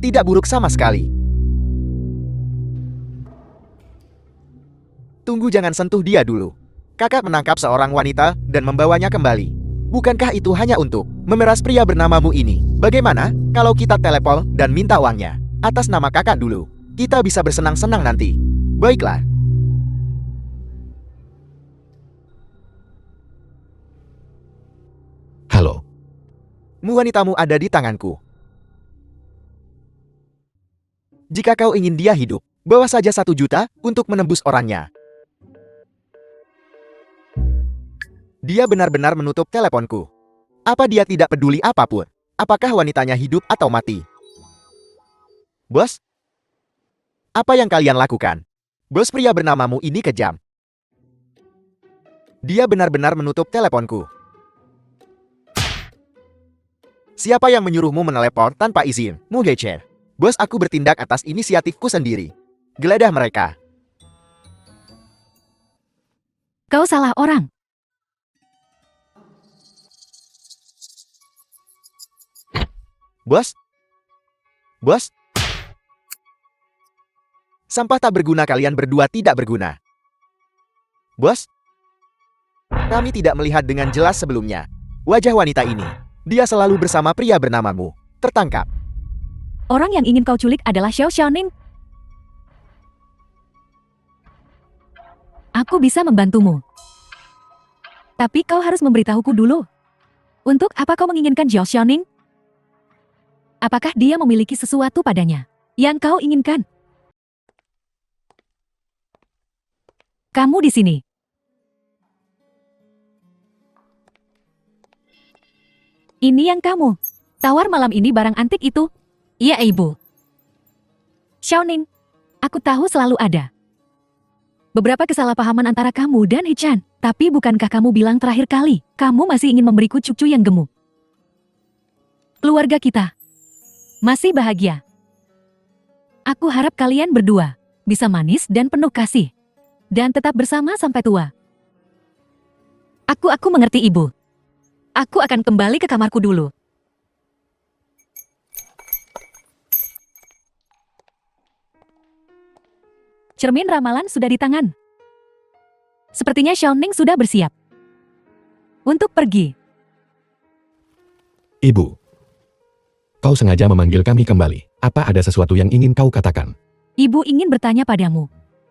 S1: Tidak buruk sama sekali. Tunggu, jangan sentuh dia dulu. Kakak menangkap seorang wanita dan membawanya kembali. Bukankah itu hanya untuk memeras pria bernamamu ini? Bagaimana kalau kita telepon dan minta uangnya atas nama kakak dulu? Kita bisa bersenang-senang nanti. Baiklah.
S3: Halo.
S1: Wanitamu ada di tanganku. Jika kau ingin dia hidup, bawa saja 1 juta untuk menembus orangnya. Dia benar-benar menutup teleponku. Apa dia tidak peduli apapun? Apakah wanitanya hidup atau mati? Bos? Apa yang kalian lakukan? Bos, pria bernamamu ini kejam. Dia benar-benar menutup teleponku. Siapa yang menyuruhmu menelepon tanpa izin? Mu Hei-chan. Bos, aku bertindak atas inisiatifku sendiri. Geledah mereka.
S2: Kau salah orang.
S1: Bos? Bos? Sampah tak berguna, kalian berdua tidak berguna. Bos? Kami tidak melihat dengan jelas sebelumnya. Wajah wanita ini. Dia selalu bersama pria bernamamu. Tertangkap.
S2: Orang yang ingin kau culik adalah Xiao Xiaoning. Aku bisa membantumu. Tapi kau harus memberitahuku dulu. Untuk apa kau menginginkan Zhao Xiaoning? Apakah dia memiliki sesuatu padanya yang kau inginkan? Kamu di sini. Ini yang kamu tawar malam ini barang antik itu? Iya, Ibu. Xiaoning, aku tahu selalu ada beberapa kesalahpahaman antara kamu dan Hichan. Tapi bukankah kamu bilang terakhir kali kamu masih ingin memberiku cucu yang gemuk? Keluarga kita masih bahagia. Aku harap kalian berdua bisa manis dan penuh kasih. Dan tetap bersama sampai tua. Aku mengerti, Ibu. Aku akan kembali ke kamarku dulu. Cermin ramalan sudah di tangan. Sepertinya Xiaoning sudah bersiap untuk pergi.
S3: Ibu, kau sengaja memanggil kami kembali. Apa ada sesuatu yang ingin kau katakan?
S2: Ibu ingin bertanya padamu.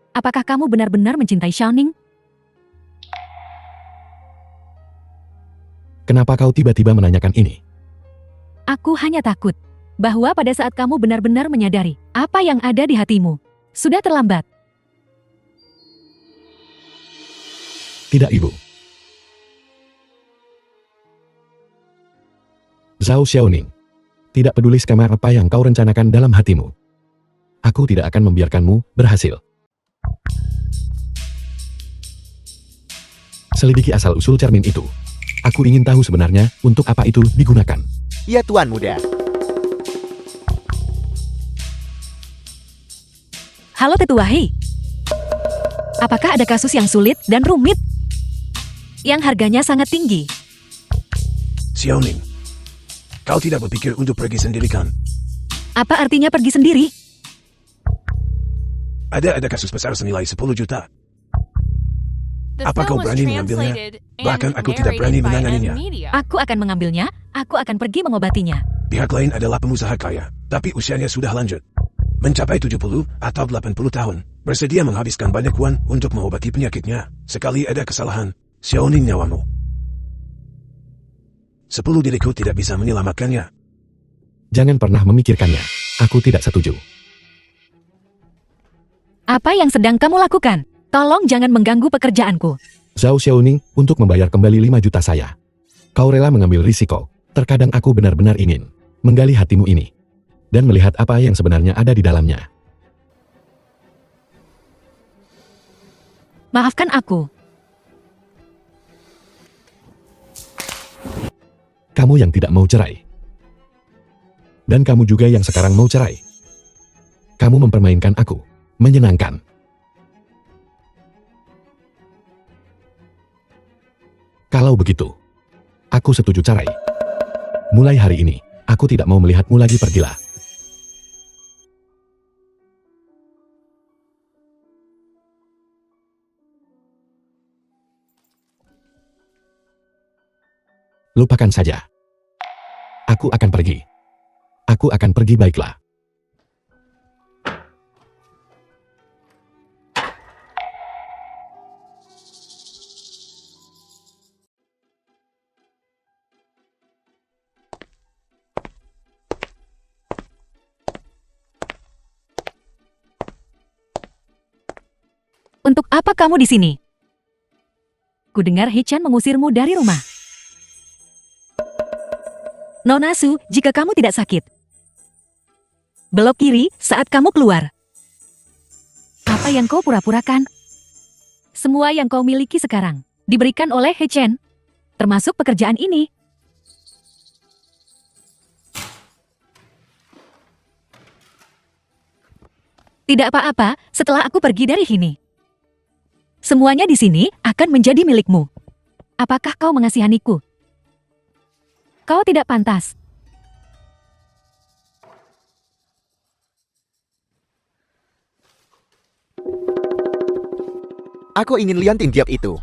S2: Apakah kamu benar-benar mencintai Xiaoning?
S3: Kenapa kau tiba-tiba menanyakan ini?
S2: Aku hanya takut bahwa pada saat kamu benar-benar menyadari apa yang ada di hatimu, sudah terlambat.
S3: Tidak, Ibu. Zhao Xiaoning, tidak peduli skema apa yang kau rencanakan dalam hatimu. Aku tidak akan membiarkanmu berhasil. Selidiki asal-usul cermin itu. Aku ingin tahu sebenarnya untuk apa itu digunakan.
S1: Ya Tuan Muda.
S2: Halo Tetua Hei. Apakah ada kasus yang sulit dan rumit? Yang harganya sangat tinggi.
S5: Xiaoning, kau tidak berpikir untuk pergi sendiri kan?
S2: Apa artinya pergi sendiri?
S5: Ada kasus besar senilai 10 juta.
S4: The
S5: Apa kau
S4: film was
S5: berani mengambilnya?
S4: translated
S5: Bahkan
S4: and
S5: aku tidak berani
S4: narrated by
S5: menanganinya.
S4: M-Media.
S2: Aku akan mengambilnya, aku akan pergi mengobatinya.
S5: Pihak lain adalah pengusaha kaya, tapi usianya sudah lanjut. Mencapai 70 atau 80 tahun. Bersedia menghabiskan banyak uang untuk mengobati penyakitnya. Sekali ada kesalahan, Xiaoning nyawamu. 10 diriku tidak bisa menyelamatkannya.
S3: Jangan pernah memikirkannya. Aku tidak setuju.
S2: Apa yang sedang kamu lakukan? Tolong jangan mengganggu pekerjaanku.
S3: Zhao Xiaoning, untuk membayar kembali 5 juta saya. Kau rela mengambil risiko. Terkadang aku benar-benar ingin menggali hatimu ini. Dan melihat apa yang sebenarnya ada di dalamnya.
S2: Maafkan aku.
S3: Kamu yang tidak mau cerai. Dan kamu juga yang sekarang mau cerai. Kamu mempermainkan aku. Menyenangkan. Kalau begitu, aku setuju cerai. Mulai hari ini, aku tidak mau melihatmu lagi, pergilah. Lupakan saja. Aku akan pergi. Aku akan pergi, baiklah.
S2: Untuk apa kamu di sini? Kudengar Hichan mengusirmu dari rumah. Nona Su, jika kamu tidak sakit, belok kiri saat kamu keluar. Apa yang kau pura-purakan? Semua yang kau miliki sekarang diberikan oleh Hichan, termasuk pekerjaan ini. Tidak apa-apa, setelah aku pergi dari sini, semuanya di sini akan menjadi milikmu. Apakah kau mengasihaniku? Kau tidak pantas.
S1: Aku ingin liontin Diop itu,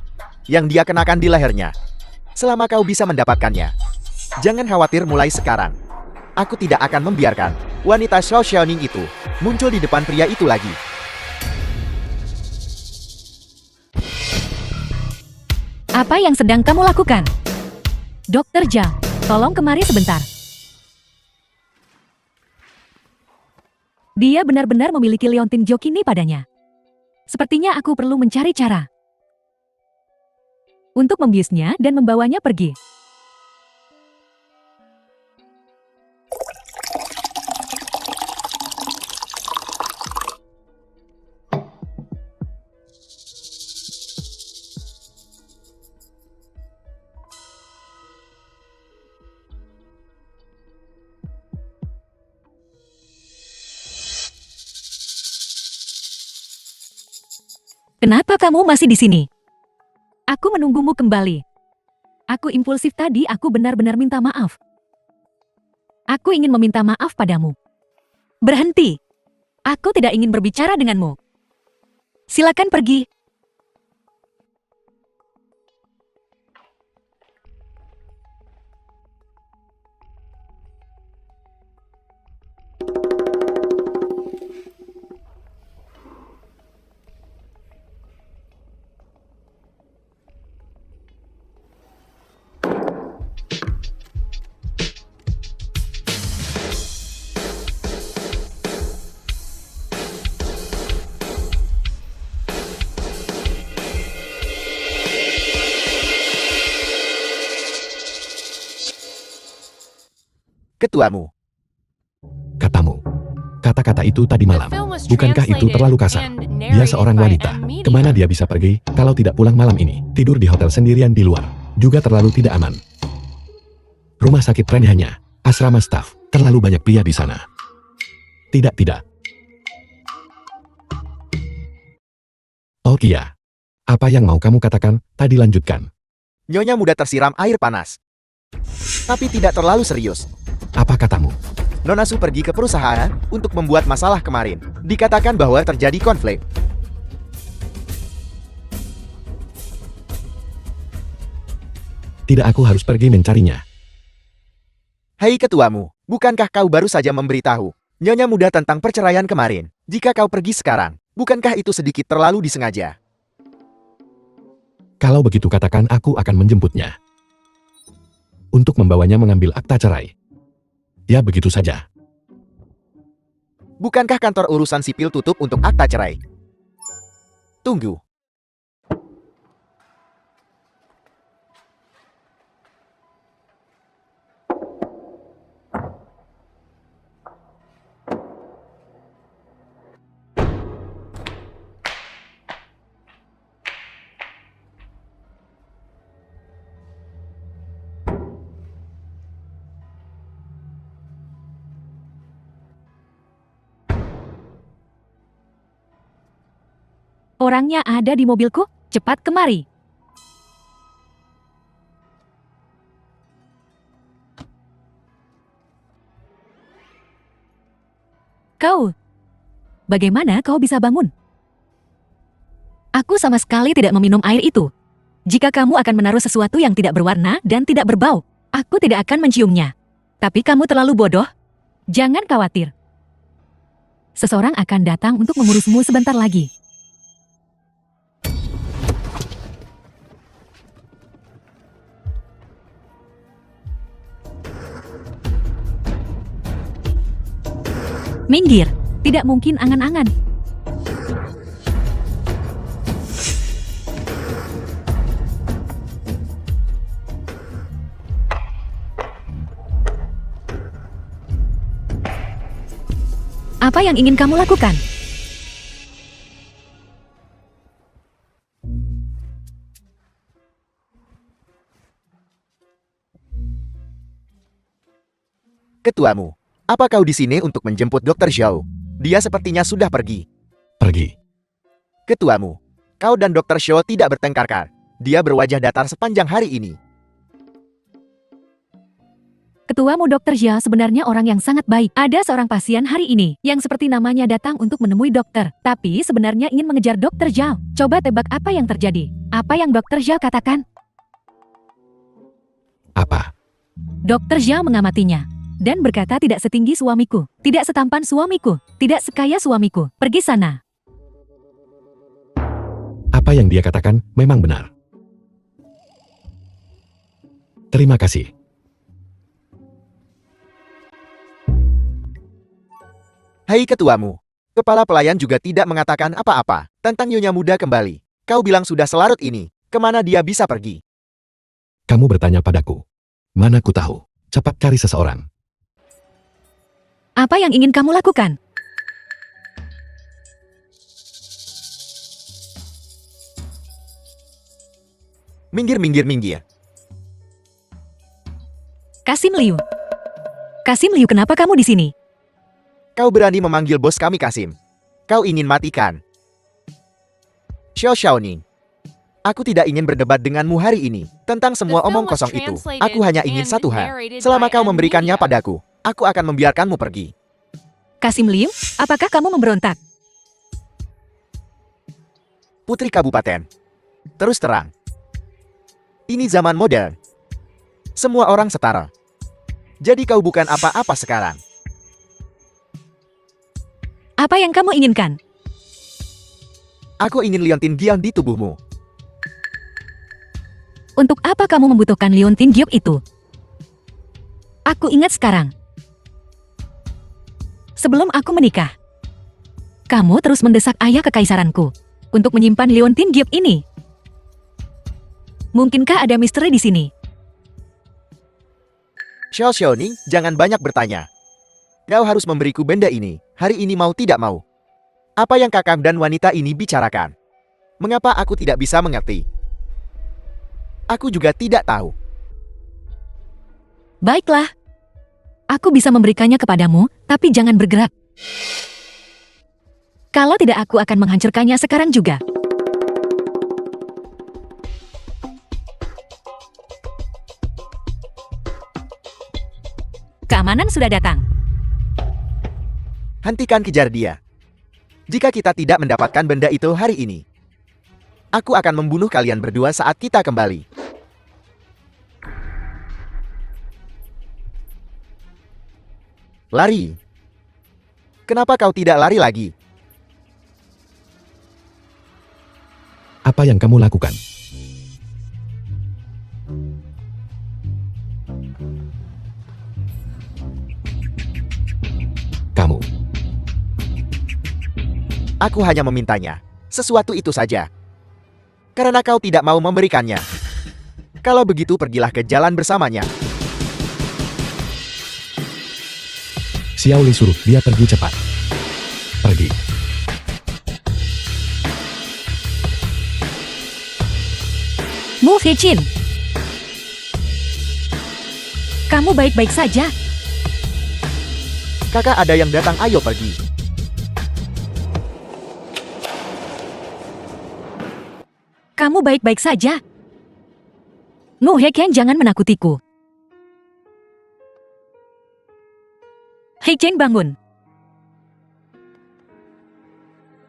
S1: yang dia kenakan di lehernya. Selama kau bisa mendapatkannya, jangan khawatir mulai sekarang. Aku tidak akan membiarkan wanita Zhao Xiaoning itu muncul di depan pria itu lagi.
S2: Apa yang sedang kamu lakukan? Dokter Zhao, tolong kemari sebentar. Dia benar-benar memiliki liontin Jokini padanya. Sepertinya aku perlu mencari cara untuk membiusnya dan membawanya pergi. Kenapa kamu masih di sini? Aku menunggumu kembali. Aku impulsif tadi, aku benar-benar minta maaf. Aku ingin meminta maaf padamu. Berhenti. Aku tidak ingin berbicara denganmu. Silakan pergi.
S1: Ketuamu.
S3: Katamu. Kata-kata itu tadi malam.
S4: The film was
S3: Bukankah itu
S4: translated
S3: terlalu kasar?
S4: and
S3: Dia
S4: narrated
S3: seorang
S4: by
S3: wanita.
S4: M Media.
S3: Kemana dia bisa pergi kalau tidak pulang malam ini? Tidur di hotel sendirian di luar. Juga terlalu tidak aman. Rumah sakit tren hanya asrama staf. Terlalu banyak pria di sana. Tidak. Oh Kia. Apa yang mau kamu katakan? Tadi lanjutkan.
S1: Nyonya muda tersiram air panas. Tapi tidak terlalu serius.
S3: Apa katamu?
S1: Nona Su pergi ke perusahaan untuk membuat masalah kemarin. Dikatakan bahwa terjadi konflik.
S3: Tidak, aku harus pergi mencarinya.
S1: Hei ketuamu, bukankah kau baru saja memberitahu Nyonya muda tentang perceraian kemarin? Jika kau pergi sekarang, bukankah itu sedikit terlalu disengaja?
S3: Kalau begitu katakan aku akan menjemputnya. Untuk membawanya mengambil akta cerai. Ya begitu saja.
S1: Bukankah kantor urusan sipil tutup untuk akta cerai? Tunggu.
S2: Orangnya ada di mobilku, cepat kemari. Kau, bagaimana kau bisa bangun? Aku sama sekali tidak meminum air itu. Jika kamu akan menaruh sesuatu yang tidak berwarna dan tidak berbau, aku tidak akan menciumnya. Tapi kamu terlalu bodoh. Jangan khawatir. Seseorang akan datang untuk mengurusmu sebentar lagi. Minggir, tidak mungkin angan-angan. Apa yang ingin kamu lakukan?
S1: Ketuamu, apa kau di sini untuk menjemput Dr. Zhao? Dia sepertinya sudah pergi.
S3: Pergi.
S1: Ketuamu, kau dan Dr. Zhao tidak bertengkar. Dia berwajah datar sepanjang hari ini.
S2: Ketuamu Dr. Zhao sebenarnya orang yang sangat baik. Ada seorang pasien hari ini yang seperti namanya datang untuk menemui dokter. Tapi sebenarnya ingin mengejar Dr. Zhao. Coba tebak apa yang terjadi. Apa yang Dr. Zhao katakan?
S3: Apa?
S2: Dr. Zhao mengamatinya dan berkata tidak setinggi suamiku, tidak setampan suamiku, tidak sekaya suamiku. Pergi sana.
S3: Apa yang dia katakan memang benar. Terima kasih.
S1: Hai ketuamu. Kepala pelayan juga tidak mengatakan apa-apa tentang Nyonya Muda kembali. Kau bilang sudah selarut ini. Kemana dia bisa pergi?
S3: Kamu bertanya padaku. Mana ku tahu. Cepat cari seseorang.
S2: Apa yang ingin kamu lakukan?
S1: Minggir, minggir, minggir.
S2: Kasim Liu. Kasim Liu, kenapa kamu di sini?
S1: Kau berani memanggil bos kami Kasim. Kau ingin matikan. Xiao Xiaoning. Aku tidak ingin berdebat denganmu hari ini tentang semua omong kosong itu. Aku hanya ingin satu hal. Selama kau memberikannya padaku, aku akan membiarkanmu pergi.
S2: Kasim Liu, apakah kamu memberontak?
S1: Putri Kabupaten. Terus terang. Ini zaman modern. Semua orang setara. Jadi kau bukan apa-apa sekarang.
S2: Apa yang kamu inginkan?
S1: Aku ingin liontin Gion di tubuhmu.
S2: Untuk apa kamu membutuhkan liontin giok itu? Aku ingat sekarang. Sebelum aku menikah, kamu terus mendesak ayah kekaisaranku untuk menyimpan liontin giok ini. Mungkinkah ada misteri di sini?
S1: Xiao Xiaoning, jangan banyak bertanya. Kau harus memberiku benda ini, hari ini mau tidak mau. Apa yang kakak dan wanita ini bicarakan? Mengapa aku tidak bisa mengerti? Aku juga tidak tahu.
S2: Baiklah. Aku bisa memberikannya kepadamu, tapi jangan bergerak. Kalau tidak, aku akan menghancurkannya sekarang juga. Keamanan sudah datang.
S1: Hentikan kejar dia. Jika kita tidak mendapatkan benda itu hari ini, aku akan membunuh kalian berdua saat kita kembali. Lari. Kenapa kau tidak lari lagi?
S3: Apa yang kamu lakukan? Kamu.
S1: Aku hanya memintanya. Sesuatu itu saja. Karena kau tidak mau memberikannya. Kalau begitu pergilah ke jalan bersamanya.
S3: Xiao Li suruh dia pergi cepat. Pergi.
S2: Mu Hechin. Kamu baik-baik saja?
S1: Kakak ada yang datang, ayo pergi.
S2: Kamu baik-baik saja? Mu Hechin, jangan menakutiku. Hechin, bangun.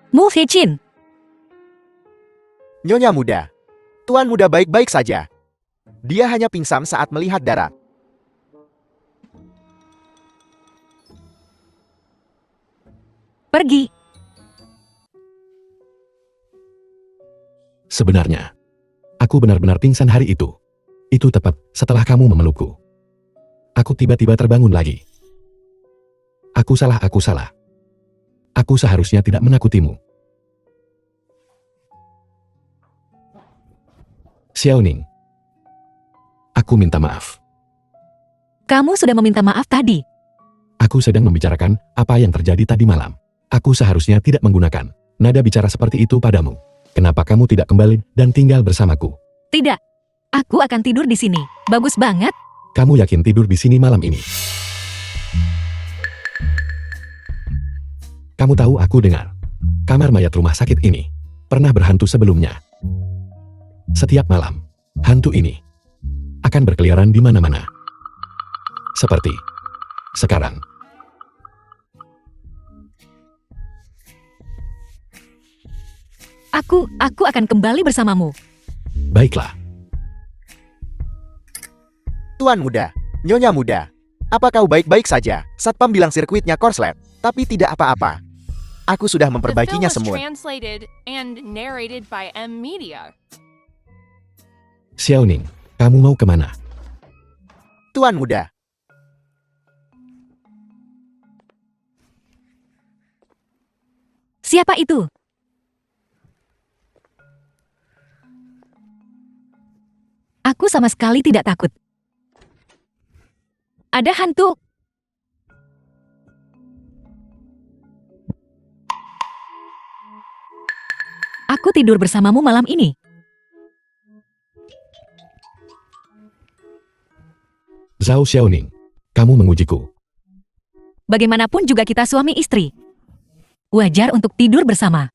S2: Mu Hechin.
S1: Nyonya Muda. Tuan Muda baik-baik saja. Dia hanya pingsan saat melihat darat.
S2: Pergi.
S3: Sebenarnya, aku benar-benar pingsan hari itu. Itu tepat setelah kamu memelukku. Aku tiba-tiba terbangun lagi. Aku salah, aku salah. Aku seharusnya tidak menakutimu. Xiaoning. Aku minta maaf.
S2: Kamu sudah meminta maaf tadi.
S3: Aku sedang membicarakan apa yang terjadi tadi malam. Aku seharusnya tidak menggunakan nada bicara seperti itu padamu. Kenapa kamu tidak kembali dan tinggal bersamaku?
S2: Tidak. Aku akan tidur di sini. Bagus banget.
S3: Kamu yakin tidur di sini malam ini? Kamu tahu, aku dengar kamar mayat rumah sakit ini pernah berhantu sebelumnya. Setiap malam, hantu ini akan berkeliaran di mana-mana. Seperti sekarang.
S2: Aku akan kembali bersamamu.
S3: Baiklah.
S1: Tuan Muda, Nyonya Muda. Apa kau baik-baik saja? Satpam bilang sirkuitnya korslet, tapi tidak apa-apa. Aku sudah
S4: The film
S1: memperbaikinya
S4: was
S1: semua.
S4: translated and narrated by M Media.
S3: Xiaoning, kamu mau kemana?
S1: Tuan muda.
S2: Siapa itu? Aku sama sekali tidak takut. Ada hantu. Aku tidur bersamamu malam ini.
S3: Zhao Xiaoning, kamu mengujiku.
S2: Bagaimanapun juga kita suami istri. Wajar untuk tidur bersama.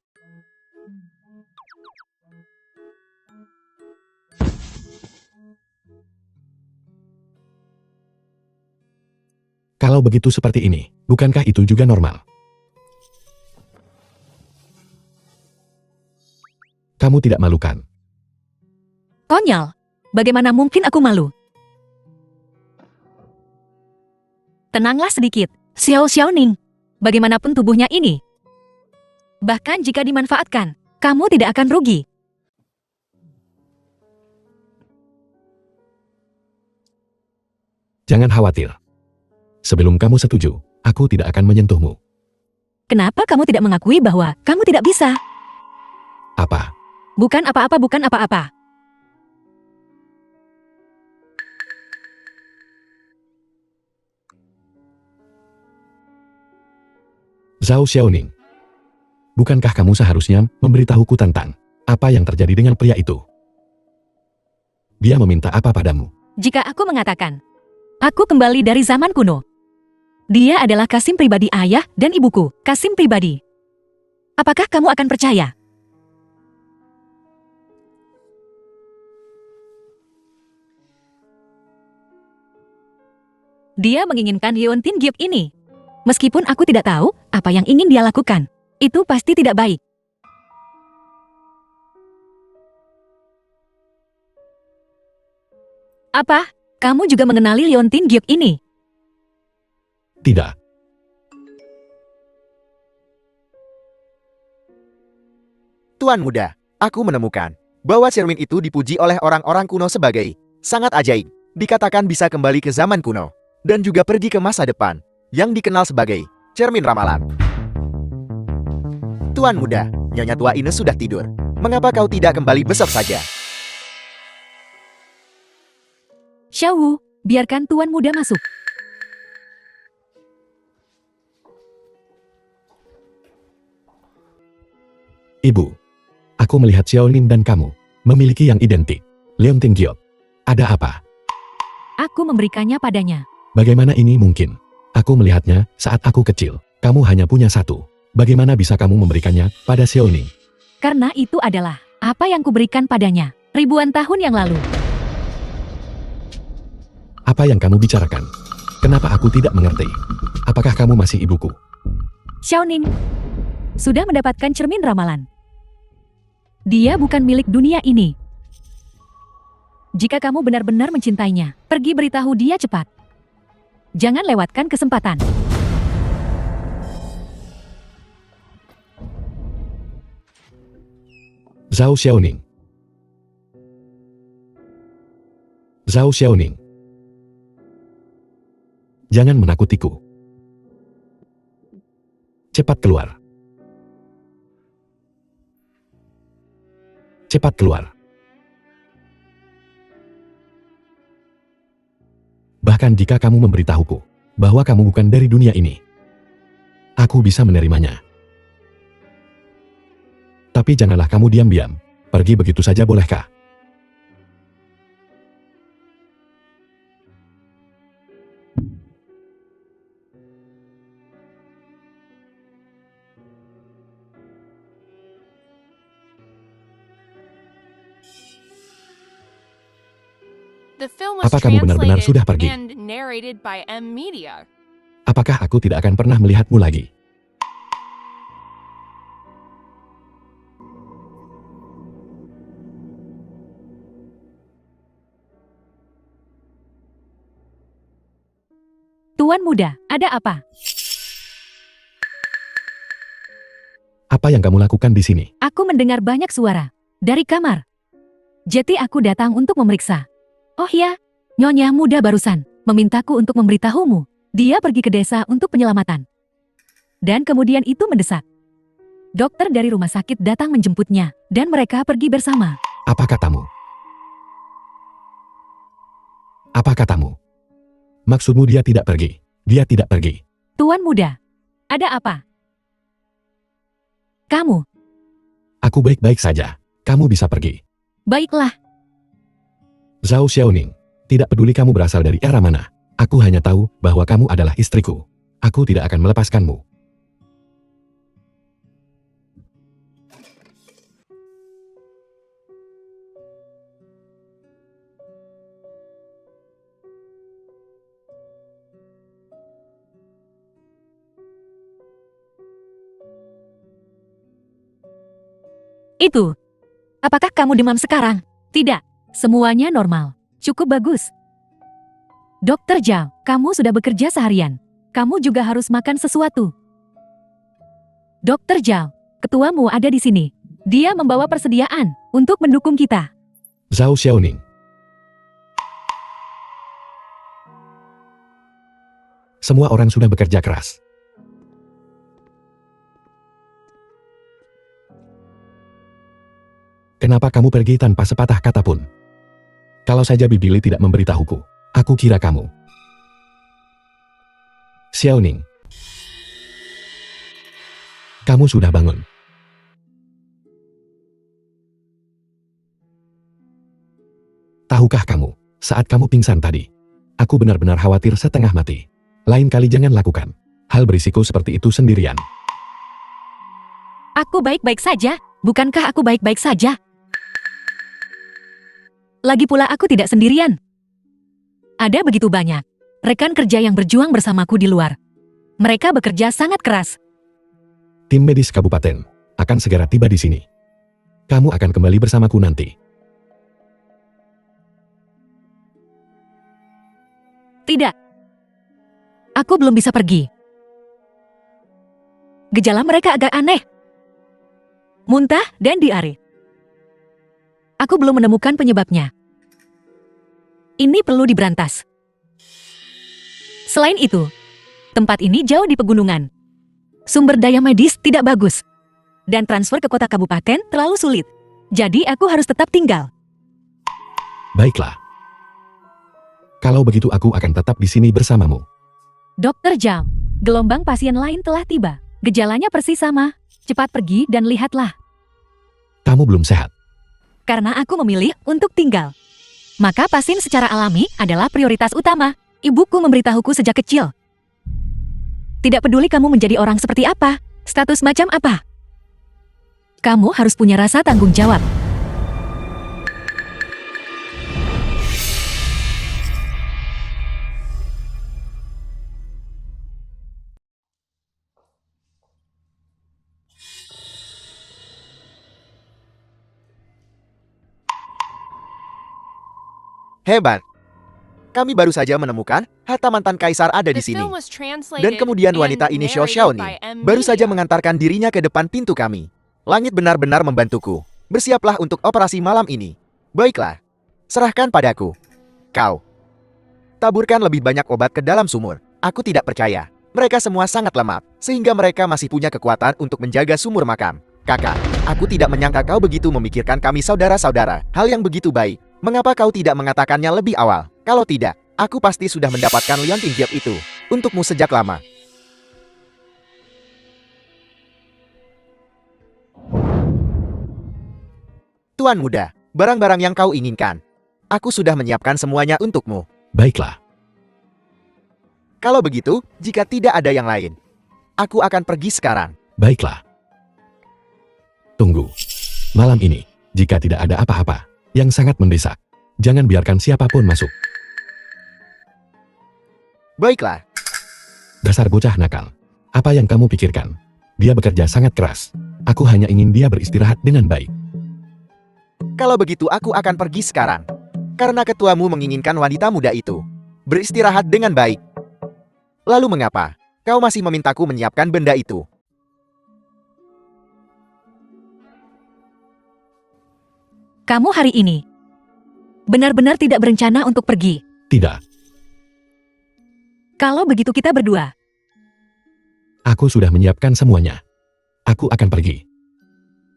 S3: Kalau begitu seperti ini, bukankah itu juga normal? Kamu tidak malu kan?
S2: Konyol. Bagaimana mungkin aku malu? Tenanglah sedikit, Xiao Xiaoning. Bagaimanapun tubuhnya ini. Bahkan jika dimanfaatkan, kamu tidak akan rugi.
S3: Jangan khawatir. Sebelum kamu setuju, aku tidak akan menyentuhmu.
S2: Kenapa kamu tidak mengakui bahwa kamu tidak bisa?
S3: Apa?
S2: Bukan apa-apa, bukan apa-apa.
S3: Zhao Xiaoning. Bukankah kamu seharusnya memberitahuku tentang apa yang terjadi dengan pria itu? Dia meminta apa padamu?
S2: Jika aku mengatakan, aku kembali dari zaman kuno. Dia adalah Kasim pribadi ayah dan ibuku, Kasim pribadi. Apakah kamu akan percaya? Dia menginginkan Yeontin Giok ini. Meskipun aku tidak tahu apa yang ingin dia lakukan, itu pasti tidak baik. Apa? Kamu juga mengenali Yeontin Giok ini?
S3: Tidak.
S1: Tuan muda, aku menemukan bahwa cermin itu dipuji oleh orang-orang kuno sebagai sangat ajaib. Dikatakan bisa kembali ke zaman kuno dan juga pergi ke masa depan yang dikenal sebagai cermin ramalan. Tuan muda, Nyonya tua Ines sudah tidur. Mengapa kau tidak kembali besok saja?
S2: Xiaowu, biarkan tuan muda masuk.
S3: Ibu, aku melihat Xiaolin dan kamu memiliki yang identik. Leontin Giok, ada apa?
S2: Aku memberikannya padanya.
S3: Bagaimana ini mungkin? Aku melihatnya saat aku kecil. Kamu hanya punya satu. Bagaimana bisa kamu memberikannya pada Xiaoning?
S2: Karena itu adalah apa yang kuberikan padanya ribuan tahun yang lalu.
S3: Apa yang kamu bicarakan? Kenapa aku tidak mengerti? Apakah kamu masih ibuku?
S2: Xiaoning sudah mendapatkan cermin ramalan. Dia bukan milik dunia ini. Jika kamu benar-benar mencintainya, pergi beritahu dia cepat. Jangan lewatkan kesempatan.
S3: Zhao Xiaoning. Zhao Xiaoning. Jangan menakutiku. Cepat keluar. Cepat keluar. Bahkan jika kamu memberitahuku bahwa kamu bukan dari dunia ini, aku bisa menerimanya. Tapi janganlah kamu diam-diam. Pergi begitu saja, bolehkah?
S4: The film was
S3: Apa kamu benar-benar sudah
S4: translated
S3: pergi?
S4: and narrated by M Media.
S3: Apakah aku tidak akan pernah melihatmu lagi?
S2: Tuan muda, ada apa?
S3: Apa yang kamu lakukan di sini?
S2: Aku mendengar banyak suara dari kamar. Jadi aku datang untuk memeriksa. Oh ya, Nyonya muda barusan memintaku untuk memberitahumu. Dia pergi ke desa untuk penyelamatan. Dan kemudian itu mendesak. Dokter dari rumah sakit datang menjemputnya, dan mereka pergi bersama.
S3: Apa katamu? Apa katamu? Maksudmu dia tidak pergi? Dia tidak pergi.
S2: Tuan muda, ada apa? Kamu,
S3: Aku baik-baik saja. Kamu bisa pergi.
S2: baiklah.
S3: Zhao Xiaoning, tidak peduli kamu berasal dari era mana. Aku hanya tahu bahwa kamu adalah istriku. Aku tidak akan melepaskanmu.
S2: Itu. Apakah kamu demam sekarang? Tidak. Semuanya normal. Cukup bagus. Dokter Zhao, kamu sudah bekerja seharian. Kamu juga harus makan sesuatu. Dokter Zhao, ketuamu ada di sini. Dia membawa persediaan untuk mendukung kita.
S3: Zhao Xiaoning. Semua orang sudah bekerja keras. Kenapa kamu pergi tanpa sepatah kata pun? Kalau saja Bibili tidak memberitahuku, aku kira kamu. Xiaoning. Kamu sudah bangun. Tahukah kamu, saat kamu pingsan tadi, aku benar-benar khawatir setengah mati. Lain kali jangan lakukan hal berisiko seperti itu sendirian.
S2: Aku baik-baik saja. Bukankah aku baik-baik saja? Lagi pula aku tidak sendirian. Ada begitu banyak rekan kerja yang berjuang bersamaku di luar. Mereka bekerja sangat keras.
S3: Tim medis kabupaten akan segera tiba di sini. Kamu akan kembali bersamaku nanti.
S2: Tidak. Aku belum bisa pergi. Gejala mereka agak aneh. Muntah dan diare. Aku belum menemukan penyebabnya. Ini perlu diberantas. Selain itu, tempat ini jauh di pegunungan. Sumber daya medis tidak bagus. Dan transfer ke kota kabupaten terlalu sulit. Jadi aku harus tetap tinggal.
S3: Baiklah. Kalau begitu aku akan tetap di sini bersamamu.
S2: Dokter Zhao, gelombang pasien lain telah tiba. Gejalanya persis sama. Cepat pergi dan lihatlah.
S3: Kamu belum sehat.
S2: Karena aku memilih untuk tinggal. Maka pasien secara alami adalah prioritas utama. Ibuku memberitahuku sejak kecil. Tidak peduli kamu menjadi orang seperti apa, status macam apa. Kamu harus punya rasa tanggung jawab.
S1: Hebat. Kami baru saja menemukan harta mantan kaisar ada di
S4: The
S1: sini.
S4: film was translated
S1: Dan kemudian wanita
S4: and
S1: ini Xiao
S4: narrated
S1: Xiaoning
S4: by M.
S1: baru saja
S4: Media.
S1: mengantarkan dirinya ke depan pintu kami. Langit benar-benar membantuku. Bersiaplah untuk operasi malam ini. Baiklah. Serahkan padaku. Kau. Taburkan lebih banyak obat ke dalam sumur. Aku tidak percaya. Mereka semua sangat lemah, sehingga mereka masih punya kekuatan untuk menjaga sumur makam. Kakak, aku tidak menyangka kau begitu memikirkan kami saudara-saudara. Hal yang begitu baik. Mengapa kau tidak mengatakannya lebih awal? Kalau tidak, aku pasti sudah mendapatkan liontin Diop itu untukmu sejak lama. Tuan muda, barang-barang yang kau inginkan. Aku sudah menyiapkan semuanya untukmu.
S3: Baiklah.
S1: Kalau begitu, jika tidak ada yang lain, aku akan pergi sekarang.
S3: Baiklah. Tunggu. Malam ini, jika tidak ada apa-apa yang sangat mendesak, jangan biarkan siapapun masuk.
S1: Baiklah.
S3: Dasar bocah nakal. Apa yang kamu pikirkan? Dia bekerja sangat keras. Aku hanya ingin dia beristirahat dengan baik.
S1: Kalau begitu aku akan pergi sekarang. Karena ketuamu menginginkan wanita muda itu beristirahat dengan baik. Lalu mengapa kau masih memintaku menyiapkan benda itu?
S2: Kamu hari ini benar-benar tidak berencana untuk pergi.
S3: Tidak.
S2: Kalau begitu kita berdua.
S3: Aku sudah menyiapkan semuanya. Aku akan pergi.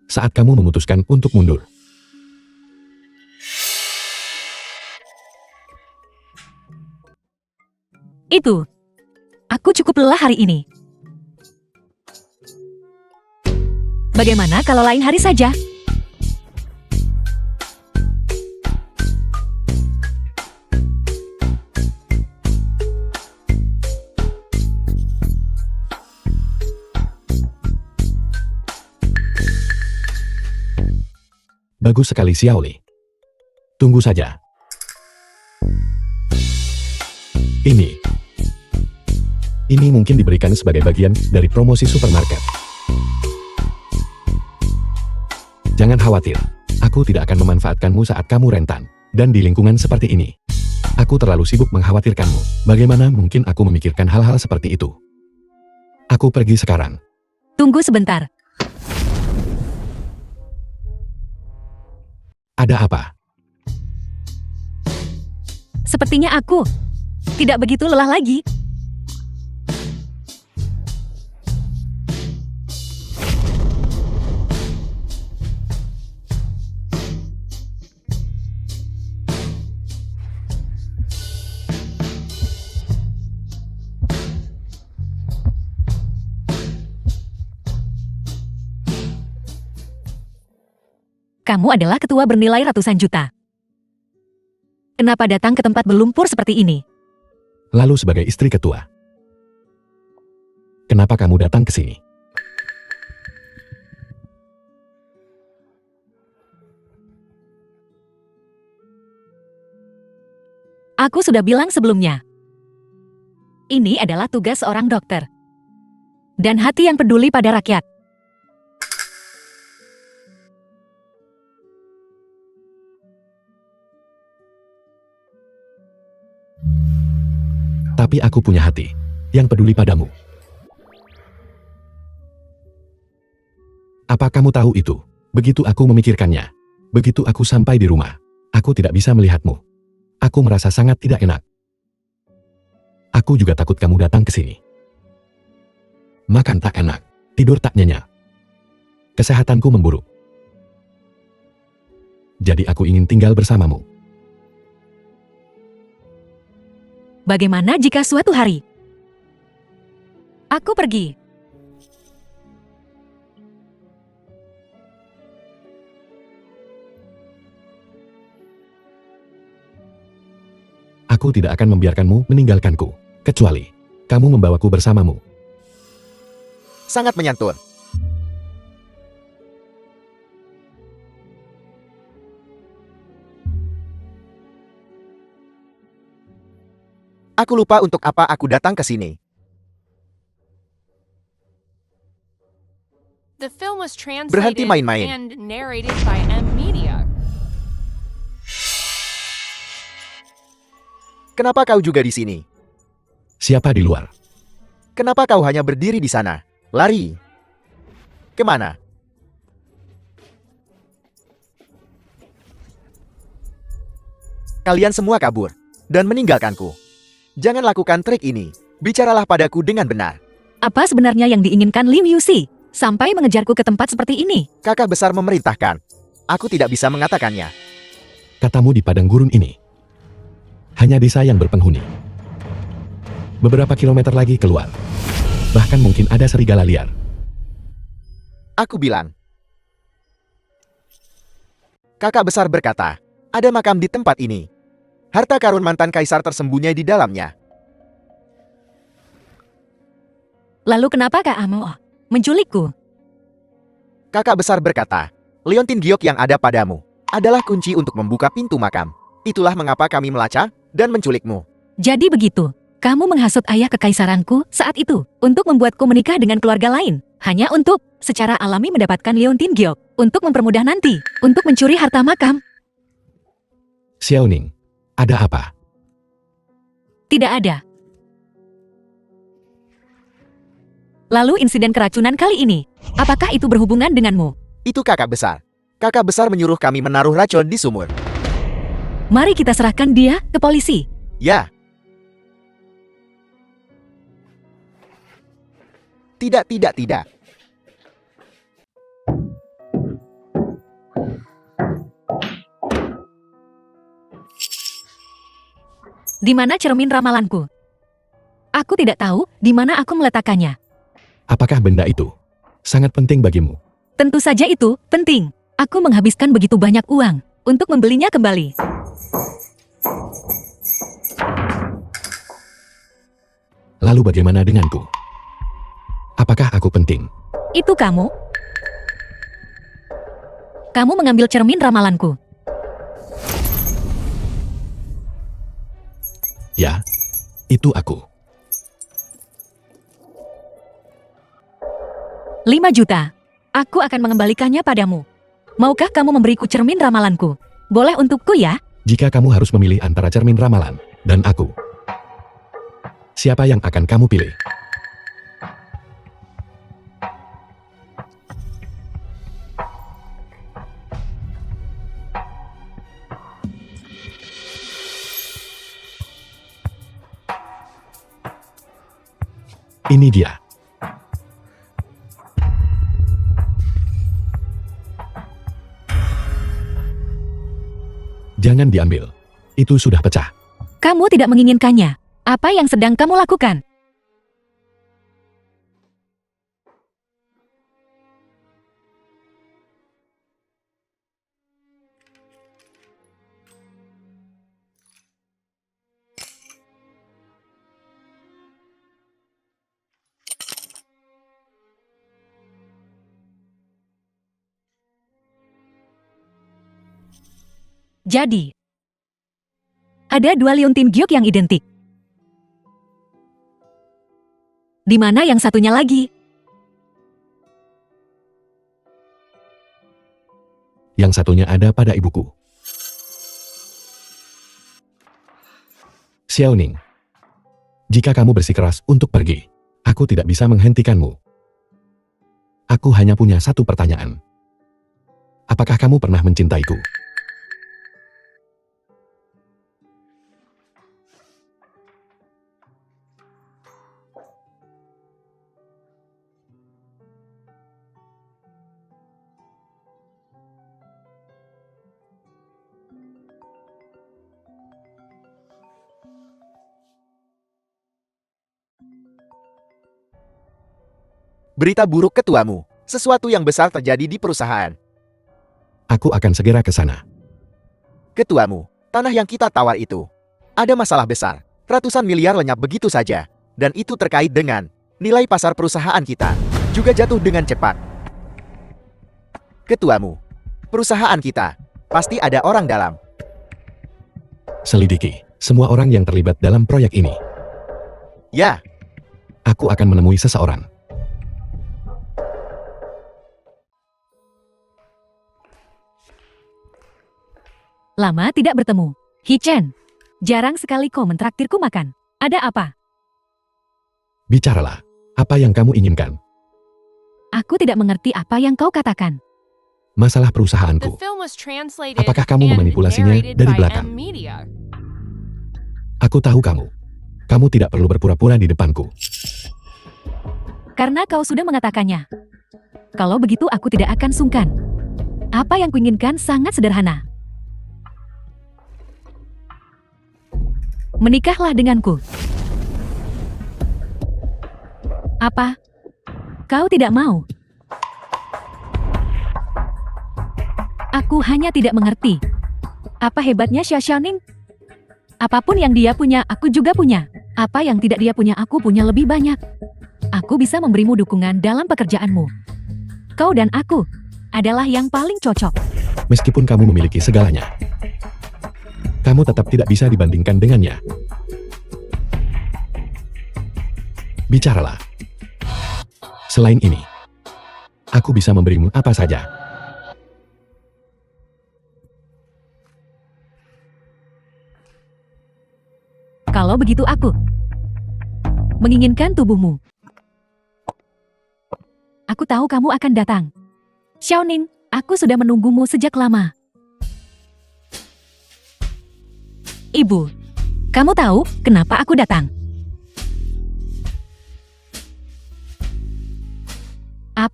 S3: Saat kamu memutuskan untuk mundur.
S2: Itu. Aku cukup lelah hari ini. Bagaimana kalau lain hari saja?
S3: Bagus sekali Xiaoli. Tunggu saja. Ini mungkin diberikan sebagai bagian dari promosi supermarket. Jangan khawatir, aku tidak akan memanfaatkanmu saat kamu rentan, dan di lingkungan seperti ini. Aku terlalu sibuk mengkhawatirkanmu. Bagaimana mungkin aku memikirkan hal-hal seperti itu? Aku pergi sekarang.
S2: Tunggu sebentar.
S3: Ada apa?
S2: Sepertinya aku tidak begitu lelah lagi. Kamu adalah ketua bernilai ratusan juta. Kenapa datang ke tempat berlumpur seperti ini?
S3: Lalu sebagai istri ketua. Kenapa kamu datang ke sini?
S2: Aku sudah bilang sebelumnya. Ini adalah tugas seorang dokter. Dan hati yang peduli pada rakyat.
S3: Tapi aku punya hati yang peduli padamu. Apa kamu tahu itu? Begitu aku memikirkannya, begitu aku sampai di rumah, aku tidak bisa melihatmu. Aku merasa sangat tidak enak. Aku juga takut kamu datang ke sini. Makan tak enak, tidur tak nyenyak. Kesehatanku memburuk. Jadi aku ingin tinggal bersamamu.
S2: Bagaimana jika suatu hari aku pergi?
S3: Aku tidak akan membiarkanmu meninggalkanku, kecuali kamu membawaku bersamamu.
S1: Sangat menyantun. Aku lupa untuk apa aku datang ke sini.
S4: The film was translated
S1: Berhenti main-main.
S4: and narrated by M Media.
S1: Kenapa kau juga di sini?
S3: Siapa di luar?
S1: Kenapa kau hanya berdiri di sana? Lari. Kemana? Kalian semua kabur dan meninggalkanku. Jangan lakukan trik ini. Bicaralah padaku dengan benar.
S2: Apa sebenarnya yang diinginkan Liu Yusi sampai mengejarku ke tempat seperti ini?
S1: Kakak besar memerintahkan. Aku tidak bisa mengatakannya.
S3: Katamu di padang gurun ini. Hanya desa yang berpenghuni. Beberapa kilometer lagi keluar. Bahkan mungkin ada serigala liar.
S1: Aku bilang. Kakak besar berkata, ada makam di tempat ini. Harta karun mantan kaisar tersembunyi di dalamnya.
S2: Lalu kenapa Kak Amo menculikku?
S1: Kakak besar berkata, Leontin Giok yang ada padamu adalah kunci untuk membuka pintu makam. Itulah mengapa kami melacak dan menculikmu.
S2: Jadi begitu, kamu menghasut ayah kekaisaranku saat itu untuk membuatku menikah dengan keluarga lain. Hanya untuk secara alami mendapatkan Leontin Giok. Untuk mempermudah nanti, untuk mencuri harta makam.
S3: Xiaoning, ada apa?
S2: Tidak ada. Lalu insiden keracunan kali ini, apakah itu berhubungan denganmu?
S1: Itu kakak besar. Kakak besar menyuruh kami menaruh racun di sumur.
S2: Mari kita serahkan dia ke polisi.
S1: Ya, Tidak, tidak, tidak.
S2: Di mana cermin ramalanku? Aku tidak tahu di mana aku meletakkannya.
S3: Apakah benda itu sangat penting bagimu?
S2: Tentu saja itu penting. Aku menghabiskan begitu banyak uang untuk membelinya kembali.
S3: Lalu bagaimana denganku? Apakah aku penting?
S2: Itu kamu? Kamu mengambil cermin ramalanku.
S3: Ya, itu aku.
S2: 5 juta. Aku akan mengembalikannya padamu. Maukah kamu memberiku cermin ramalanku? Boleh untukku ya?
S3: Jika kamu harus memilih antara cermin ramalan dan aku, siapa yang akan kamu pilih? Ini dia. Jangan diambil. Itu sudah pecah.
S2: Kamu tidak menginginkannya. Apa yang sedang kamu lakukan? Jadi, ada 2 liontin giok yang identik. Di mana yang satunya lagi?
S3: Yang satunya ada pada ibuku. Xiaoning, jika kamu bersikeras untuk pergi, aku tidak bisa menghentikanmu. Aku hanya punya satu pertanyaan. Apakah kamu pernah mencintaiku?
S1: Berita buruk ketuamu. Sesuatu yang besar terjadi di perusahaan.
S3: Aku akan segera ke sana.
S1: Ketuamu, tanah yang kita tawar itu. Ada masalah besar. Ratusan miliar lenyap begitu saja. Dan itu terkait dengan nilai pasar perusahaan kita. Juga jatuh dengan cepat. Ketuamu, perusahaan kita. Pasti ada orang dalam.
S3: Selidiki semua orang yang terlibat dalam proyek ini.
S1: Ya,
S3: Aku akan menemui seseorang.
S2: Lama tidak bertemu. Hichen, jarang sekali kau mentraktirku makan. Ada apa?
S3: Bicaralah. Apa yang kamu inginkan?
S2: Aku tidak mengerti apa yang kau katakan.
S3: Masalah
S4: The
S3: perusahaanku.
S4: film was translated
S3: Apakah kamu
S4: and
S3: memanipulasinya
S4: narrated
S3: dari
S4: by
S3: belakang?
S4: M-Media.
S3: Aku tahu kamu. Kamu tidak perlu berpura-pura di depanku.
S2: Karena kau sudah mengatakannya. Kalau begitu aku tidak akan sungkan. Apa yang kuinginkan sangat sederhana. Menikahlah denganku. Apa? Kau tidak mau? Aku hanya tidak mengerti. Apa hebatnya Xia Xiaoning? Apapun yang dia punya, aku juga punya. Apa yang tidak dia punya, aku punya lebih banyak. Aku bisa memberimu dukungan dalam pekerjaanmu. Kau dan aku adalah yang paling cocok.
S3: Meskipun kamu memiliki segalanya, kamu tetap tidak bisa dibandingkan dengannya. Bicaralah. Selain ini, aku bisa memberimu apa saja.
S2: Kalau begitu aku menginginkan tubuhmu. Aku tahu kamu akan datang. Xiaoning, aku sudah menunggumu sejak lama. Ibu, kamu tahu kenapa aku datang?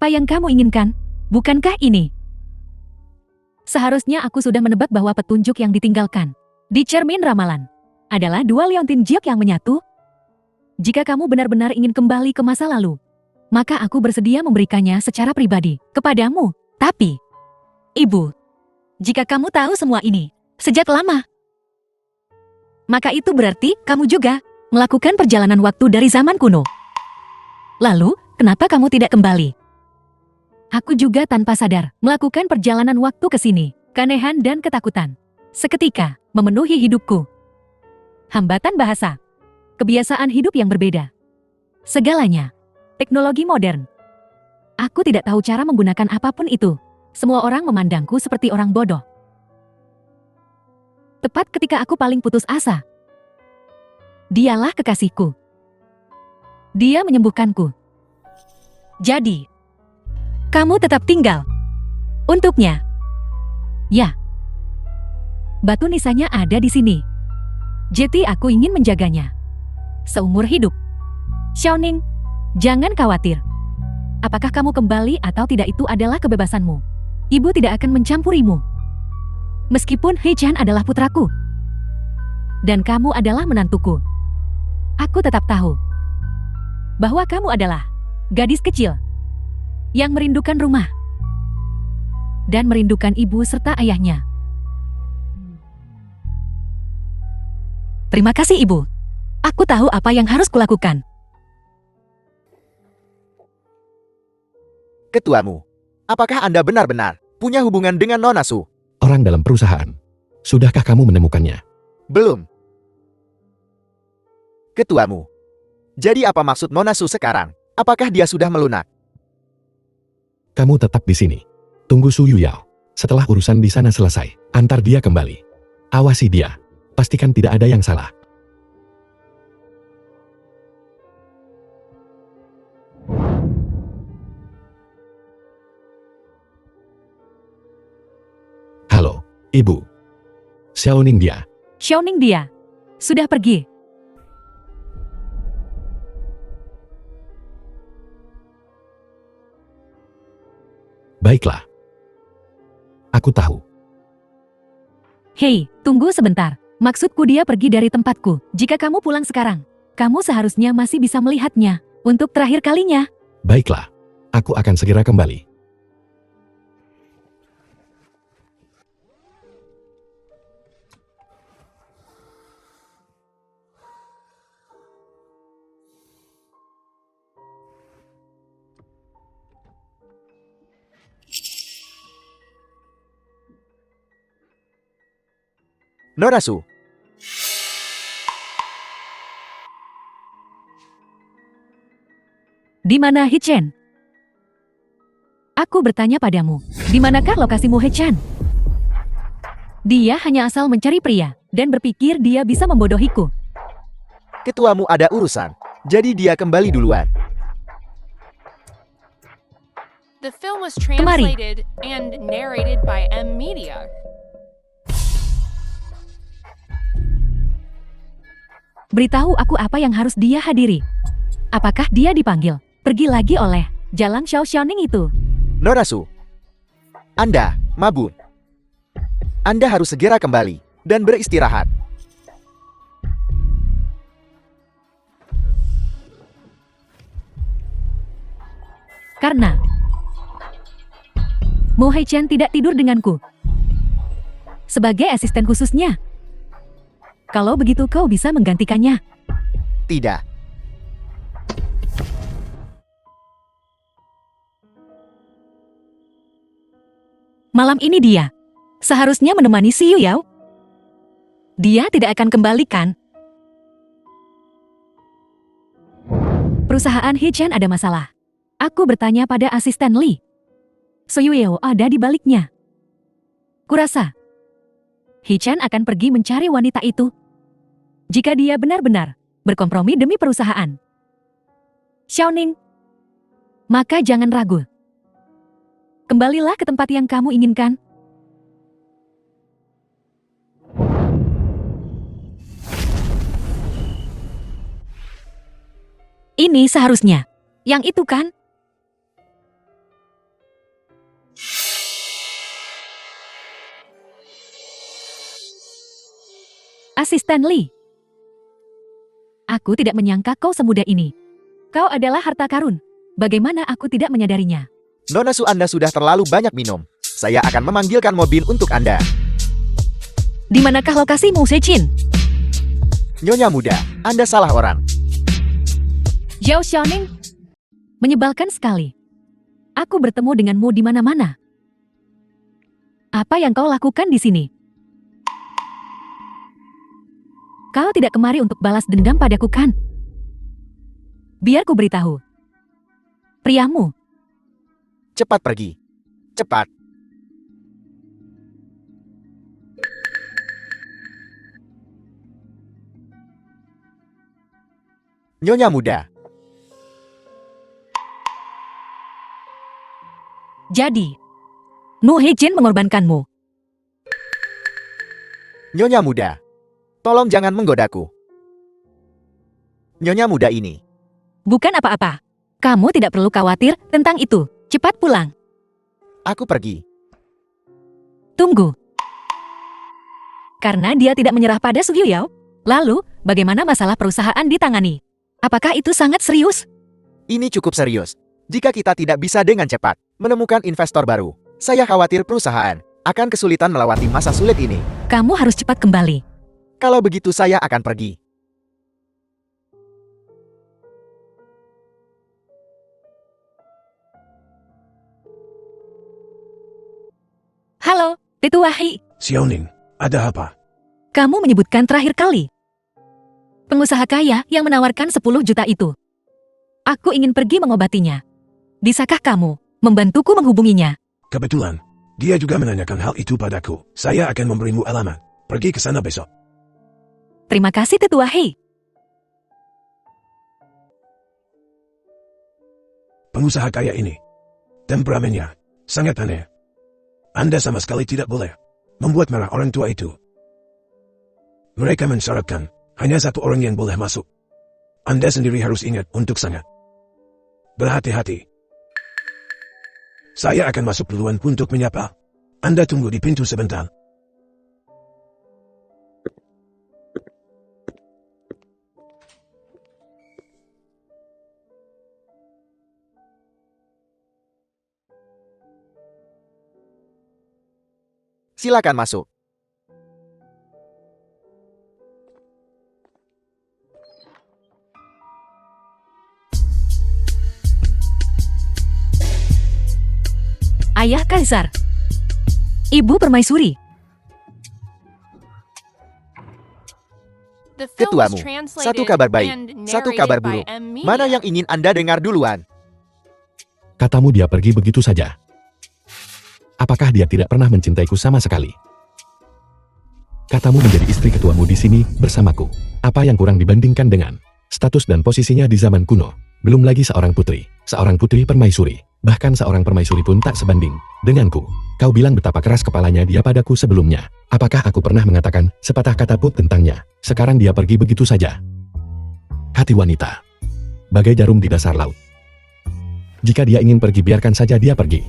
S2: Apa yang kamu inginkan? Bukankah ini? Seharusnya aku sudah menebak bahwa petunjuk yang ditinggalkan di cermin ramalan adalah dua liontin jiok yang menyatu. Jika kamu benar-benar ingin kembali ke masa lalu, maka aku bersedia memberikannya secara pribadi kepadamu. Tapi, Ibu, jika kamu tahu semua ini sejak lama, maka itu berarti kamu juga melakukan perjalanan waktu dari zaman kuno. Lalu, kenapa kamu tidak kembali? Aku juga tanpa sadar melakukan perjalanan waktu ke sini. Keanehan dan ketakutan seketika memenuhi hidupku. Hambatan bahasa, kebiasaan hidup yang berbeda, segalanya, teknologi modern. Aku tidak tahu cara menggunakan apapun itu. Semua orang memandangku seperti orang bodoh. Tepat ketika aku paling putus asa, dialah kekasihku. Dia menyembuhkanku. Jadi, kamu tetap tinggal untuknya. Ya. Batu nisannya ada di sini. Jadi aku ingin menjaganya seumur hidup. Xiaoning, jangan khawatir. Apakah kamu kembali atau tidak itu adalah kebebasanmu. Ibu tidak akan mencampurimu. Meskipun He Chan adalah putraku dan kamu adalah menantuku, aku tetap tahu bahwa kamu adalah gadis kecil yang merindukan rumah dan merindukan ibu serta ayahnya. Terima kasih, Ibu. Aku tahu apa yang harus kulakukan.
S1: Ketuamu, apakah Anda benar-benar punya hubungan dengan Nona Su?
S3: Orang dalam perusahaan. Sudahkah kamu menemukannya?
S1: Belum. Ketuamu, jadi apa maksud Nona Su sekarang? Apakah dia sudah melunak?
S3: Kamu tetap di sini. Tunggu Su Yuyao. Setelah urusan di sana selesai, antar dia kembali. Awasi dia. Pastikan tidak ada yang salah. Halo, Ibu. Xiaoning dia.
S2: Xiaoning dia sudah pergi.
S3: Baiklah. Aku tahu.
S2: Hei, tunggu sebentar. Maksudku dia pergi dari tempatku. Jika kamu pulang sekarang, kamu seharusnya masih bisa melihatnya untuk terakhir kalinya.
S3: Baiklah. Aku akan segera kembali.
S1: Nona Su,
S2: Di mana He Chan? Aku bertanya padamu, di manakah lokasimu He Chan? Dia hanya asal mencari pria dan berpikir dia bisa membodohiku.
S1: ketuamu ada urusan, jadi dia kembali duluan.
S4: The film was
S2: Kemari.
S4: translated and narrated by M Media.
S2: Beritahu aku apa yang harus dia hadiri. Apakah dia dipanggil pergi lagi oleh Jalan Xiao Xiaoning itu?
S1: Nona Su, Anda, mabun. Anda harus segera kembali dan beristirahat.
S2: Karena Mo He Chan tidak tidur denganku sebagai asisten khususnya. Kalau begitu kau bisa menggantikannya.
S1: Tidak.
S2: Malam ini dia seharusnya menemani si Yuyao. Dia tidak akan kembalikan. Perusahaan He Chan ada masalah. Aku bertanya pada asisten Lee. So Yuyao ada di baliknya. Kurasa He Chan akan pergi mencari wanita itu jika dia benar-benar berkompromi demi perusahaan. Xiaoning, maka jangan ragu. Kembalilah ke tempat yang kamu inginkan. Ini seharusnya. Yang itu kan? Asisten Li. Aku tidak menyangka kau semudah ini. Kau adalah harta karun. Bagaimana aku tidak menyadarinya?
S1: Nona Su, Anda sudah terlalu banyak minum. Saya akan memanggilkan mobil untuk Anda.
S2: Di manakah lokasimu, Sechin?
S1: Nyonya muda, Anda salah orang.
S2: Zhao Xiaoning. Menyebalkan sekali. Aku bertemu denganmu di mana-mana. Apa yang kau lakukan di sini? Kau tidak kemari untuk balas dendam padaku, kan? Biar ku beritahu. Priamu.
S1: Cepat pergi. Cepat. Nyonya muda,
S2: Jadi, Nu Heijin mengorbankanmu.
S1: Nyonya muda, tolong jangan menggodaku. Nyonya muda ini,
S2: Bukan apa-apa. Kamu tidak perlu khawatir tentang itu. Cepat pulang.
S1: aku pergi.
S2: Tunggu. Karena dia tidak menyerah pada Su Yao. Lalu, bagaimana masalah perusahaan ditangani? Apakah itu sangat serius?
S1: Ini cukup serius. Jika kita tidak bisa dengan cepat menemukan investor baru, saya khawatir perusahaan akan kesulitan melewati masa sulit ini.
S2: Kamu harus cepat kembali.
S1: Kalau begitu saya akan pergi.
S2: Halo, Tetua Hei.
S5: Xiaoning, ada apa?
S2: Kamu menyebutkan terakhir kali. Pengusaha kaya yang menawarkan 10 juta itu. Aku ingin pergi mengobatinya. Bisakah kamu membantuku menghubunginya?
S5: Kebetulan, dia juga menanyakan hal itu padaku. Saya akan memberimu alamat. Pergi ke sana besok.
S2: Terima kasih, Tetua Hei.
S5: Pengusaha kaya ini, temperamennya sangat aneh. Anda sama sekali tidak boleh membuat marah orang tua itu. Mereka mensyaratkan hanya satu orang yang boleh masuk. Anda sendiri harus ingat untuk sangat berhati-hati. Saya akan masuk duluan untuk menyapa. Anda tunggu di pintu sebentar.
S1: Silakan masuk.
S2: Ayah Kaisar. Ibu Permaisuri.
S4: The film
S1: Ketuamu,
S4: was translated
S1: satu kabar baik,
S4: and
S1: satu
S4: narrated
S1: kabar
S4: by
S1: buruk.
S4: M. Media.
S1: Mana yang ingin Anda dengar duluan?
S3: Katamu dia pergi begitu saja. Apakah dia tidak pernah mencintaiku sama sekali? Katamu menjadi istri ketuamu di sini bersamaku. Apa yang kurang dibandingkan dengan status dan posisinya di zaman kuno? Belum lagi seorang putri permaisuri. Bahkan seorang permaisuri pun tak sebanding denganku. Kau bilang betapa keras kepalanya dia padaku sebelumnya. Apakah aku pernah mengatakan sepatah kata pun tentangnya? Sekarang dia pergi begitu saja. Hati wanita, bagai jarum di dasar laut. Jika dia ingin pergi, biarkan saja dia pergi.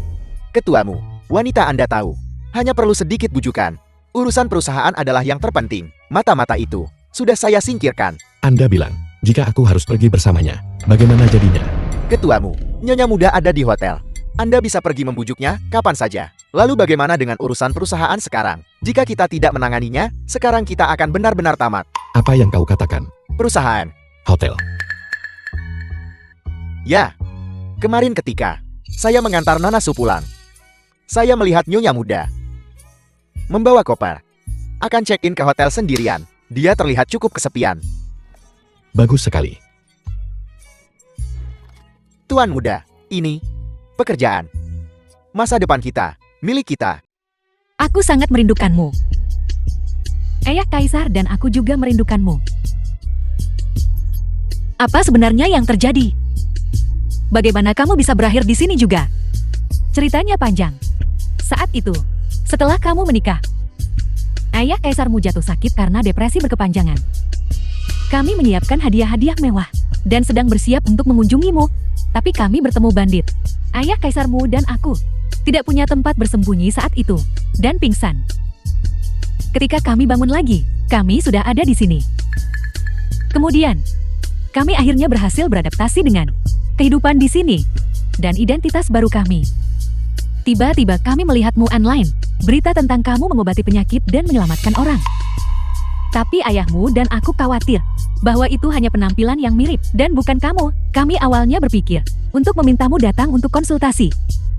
S1: Ketuamu, wanita Anda tahu, hanya perlu sedikit bujukan. Urusan perusahaan adalah yang terpenting. Mata-mata itu sudah saya singkirkan.
S3: Anda bilang, jika aku harus pergi bersamanya, bagaimana jadinya?
S1: Ketuamu, Nyonya muda ada di hotel. Anda bisa pergi membujuknya kapan saja. Lalu bagaimana dengan urusan perusahaan sekarang? Jika kita tidak menanganinya, sekarang kita akan benar-benar tamat.
S3: Apa yang kau katakan?
S1: Perusahaan.
S3: Hotel.
S1: Ya. Kemarin ketika saya mengantar Nona Su pulang, saya melihat Nyonya muda membawa koper. Akan check-in ke hotel sendirian. Dia terlihat cukup kesepian.
S3: Bagus sekali.
S1: Tuan muda, ini pekerjaan. Masa depan kita, milik kita.
S2: Aku sangat merindukanmu. Ayah Kaisar dan aku juga merindukanmu. Apa sebenarnya yang terjadi? Bagaimana kamu bisa berakhir di sini juga? Ceritanya panjang. Saat itu, setelah kamu menikah, ayah Kaisarmu jatuh sakit karena depresi berkepanjangan. Kami menyiapkan hadiah-hadiah mewah dan sedang bersiap untuk mengunjungimu. Tapi kami bertemu bandit. Ayah Kaisarmu dan aku tidak punya tempat bersembunyi saat itu dan pingsan. Ketika kami bangun lagi, kami sudah ada di sini. Kemudian, kami akhirnya berhasil beradaptasi dengan kehidupan di sini dan identitas baru kami. Tiba-tiba kami melihatmu online, berita tentang kamu mengobati penyakit dan menyelamatkan orang. Tapi ayahmu dan aku khawatir bahwa itu hanya penampilan yang mirip dan bukan kamu. Kami awalnya berpikir untuk memintamu datang untuk konsultasi,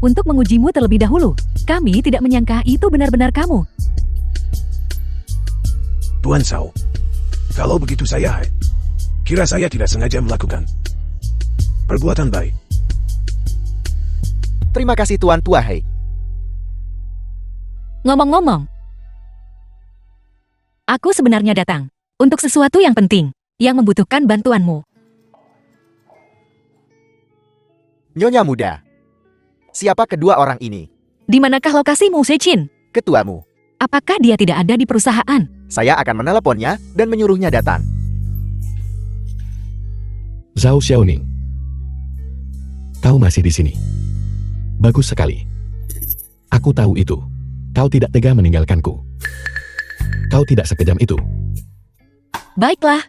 S2: untuk mengujimu terlebih dahulu. Kami tidak menyangka itu benar-benar kamu.
S5: Tuan Sao, kalau begitu saya kira saya tidak sengaja melakukan perbuatan baik.
S1: Terima kasih Tuan Tua Hei.
S2: Ngomong-ngomong, aku sebenarnya datang untuk sesuatu yang penting, yang membutuhkan bantuanmu.
S1: Nyonya muda. Siapa kedua orang ini?
S2: Di manakah lokasimu, Sechin?
S1: Ketuamu.
S2: Apakah dia tidak ada di perusahaan?
S1: Saya akan meneleponnya dan menyuruhnya datang.
S3: Zhao Xiaoning. Kau masih di sini. Bagus sekali. Aku tahu itu. Kau tidak tega meninggalkanku. Kau tidak sekejam itu.
S2: Baiklah.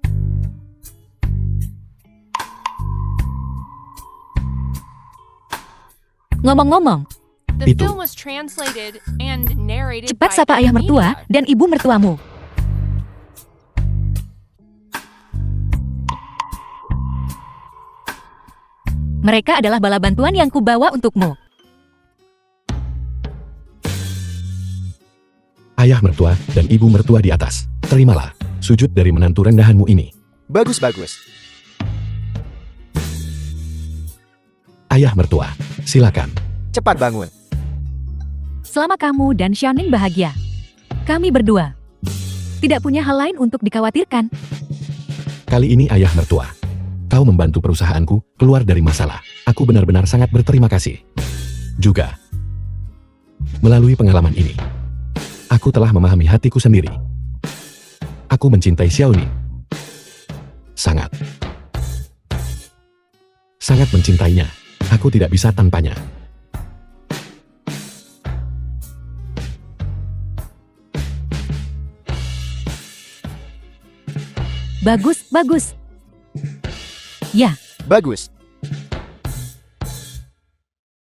S2: Ngomong-ngomong,
S4: The
S3: Itu.
S4: film was translated and narrated
S2: cepat
S4: by
S2: sapa ayah mertua
S4: M-Media.
S2: dan ibu mertuamu. Mereka adalah bala bantuan yang kubawa untukmu.
S3: Ayah mertua dan ibu mertua di atas. Terimalah sujud dari menantu rendahanmu ini.
S1: Bagus-bagus.
S3: Ayah mertua, silakan.
S1: Cepat bangun.
S2: Selama kamu dan Xiaoning bahagia, kami berdua tidak punya hal lain untuk dikhawatirkan.
S3: Kali ini ayah mertua, kau membantu perusahaanku keluar dari masalah. Aku benar-benar sangat berterima kasih. Juga, melalui pengalaman ini, aku telah memahami hatiku sendiri. Aku mencintai Xiaoning. Sangat. Sangat mencintainya. Aku tidak bisa tanpanya.
S2: Bagus, bagus. Ya,
S1: Bagus.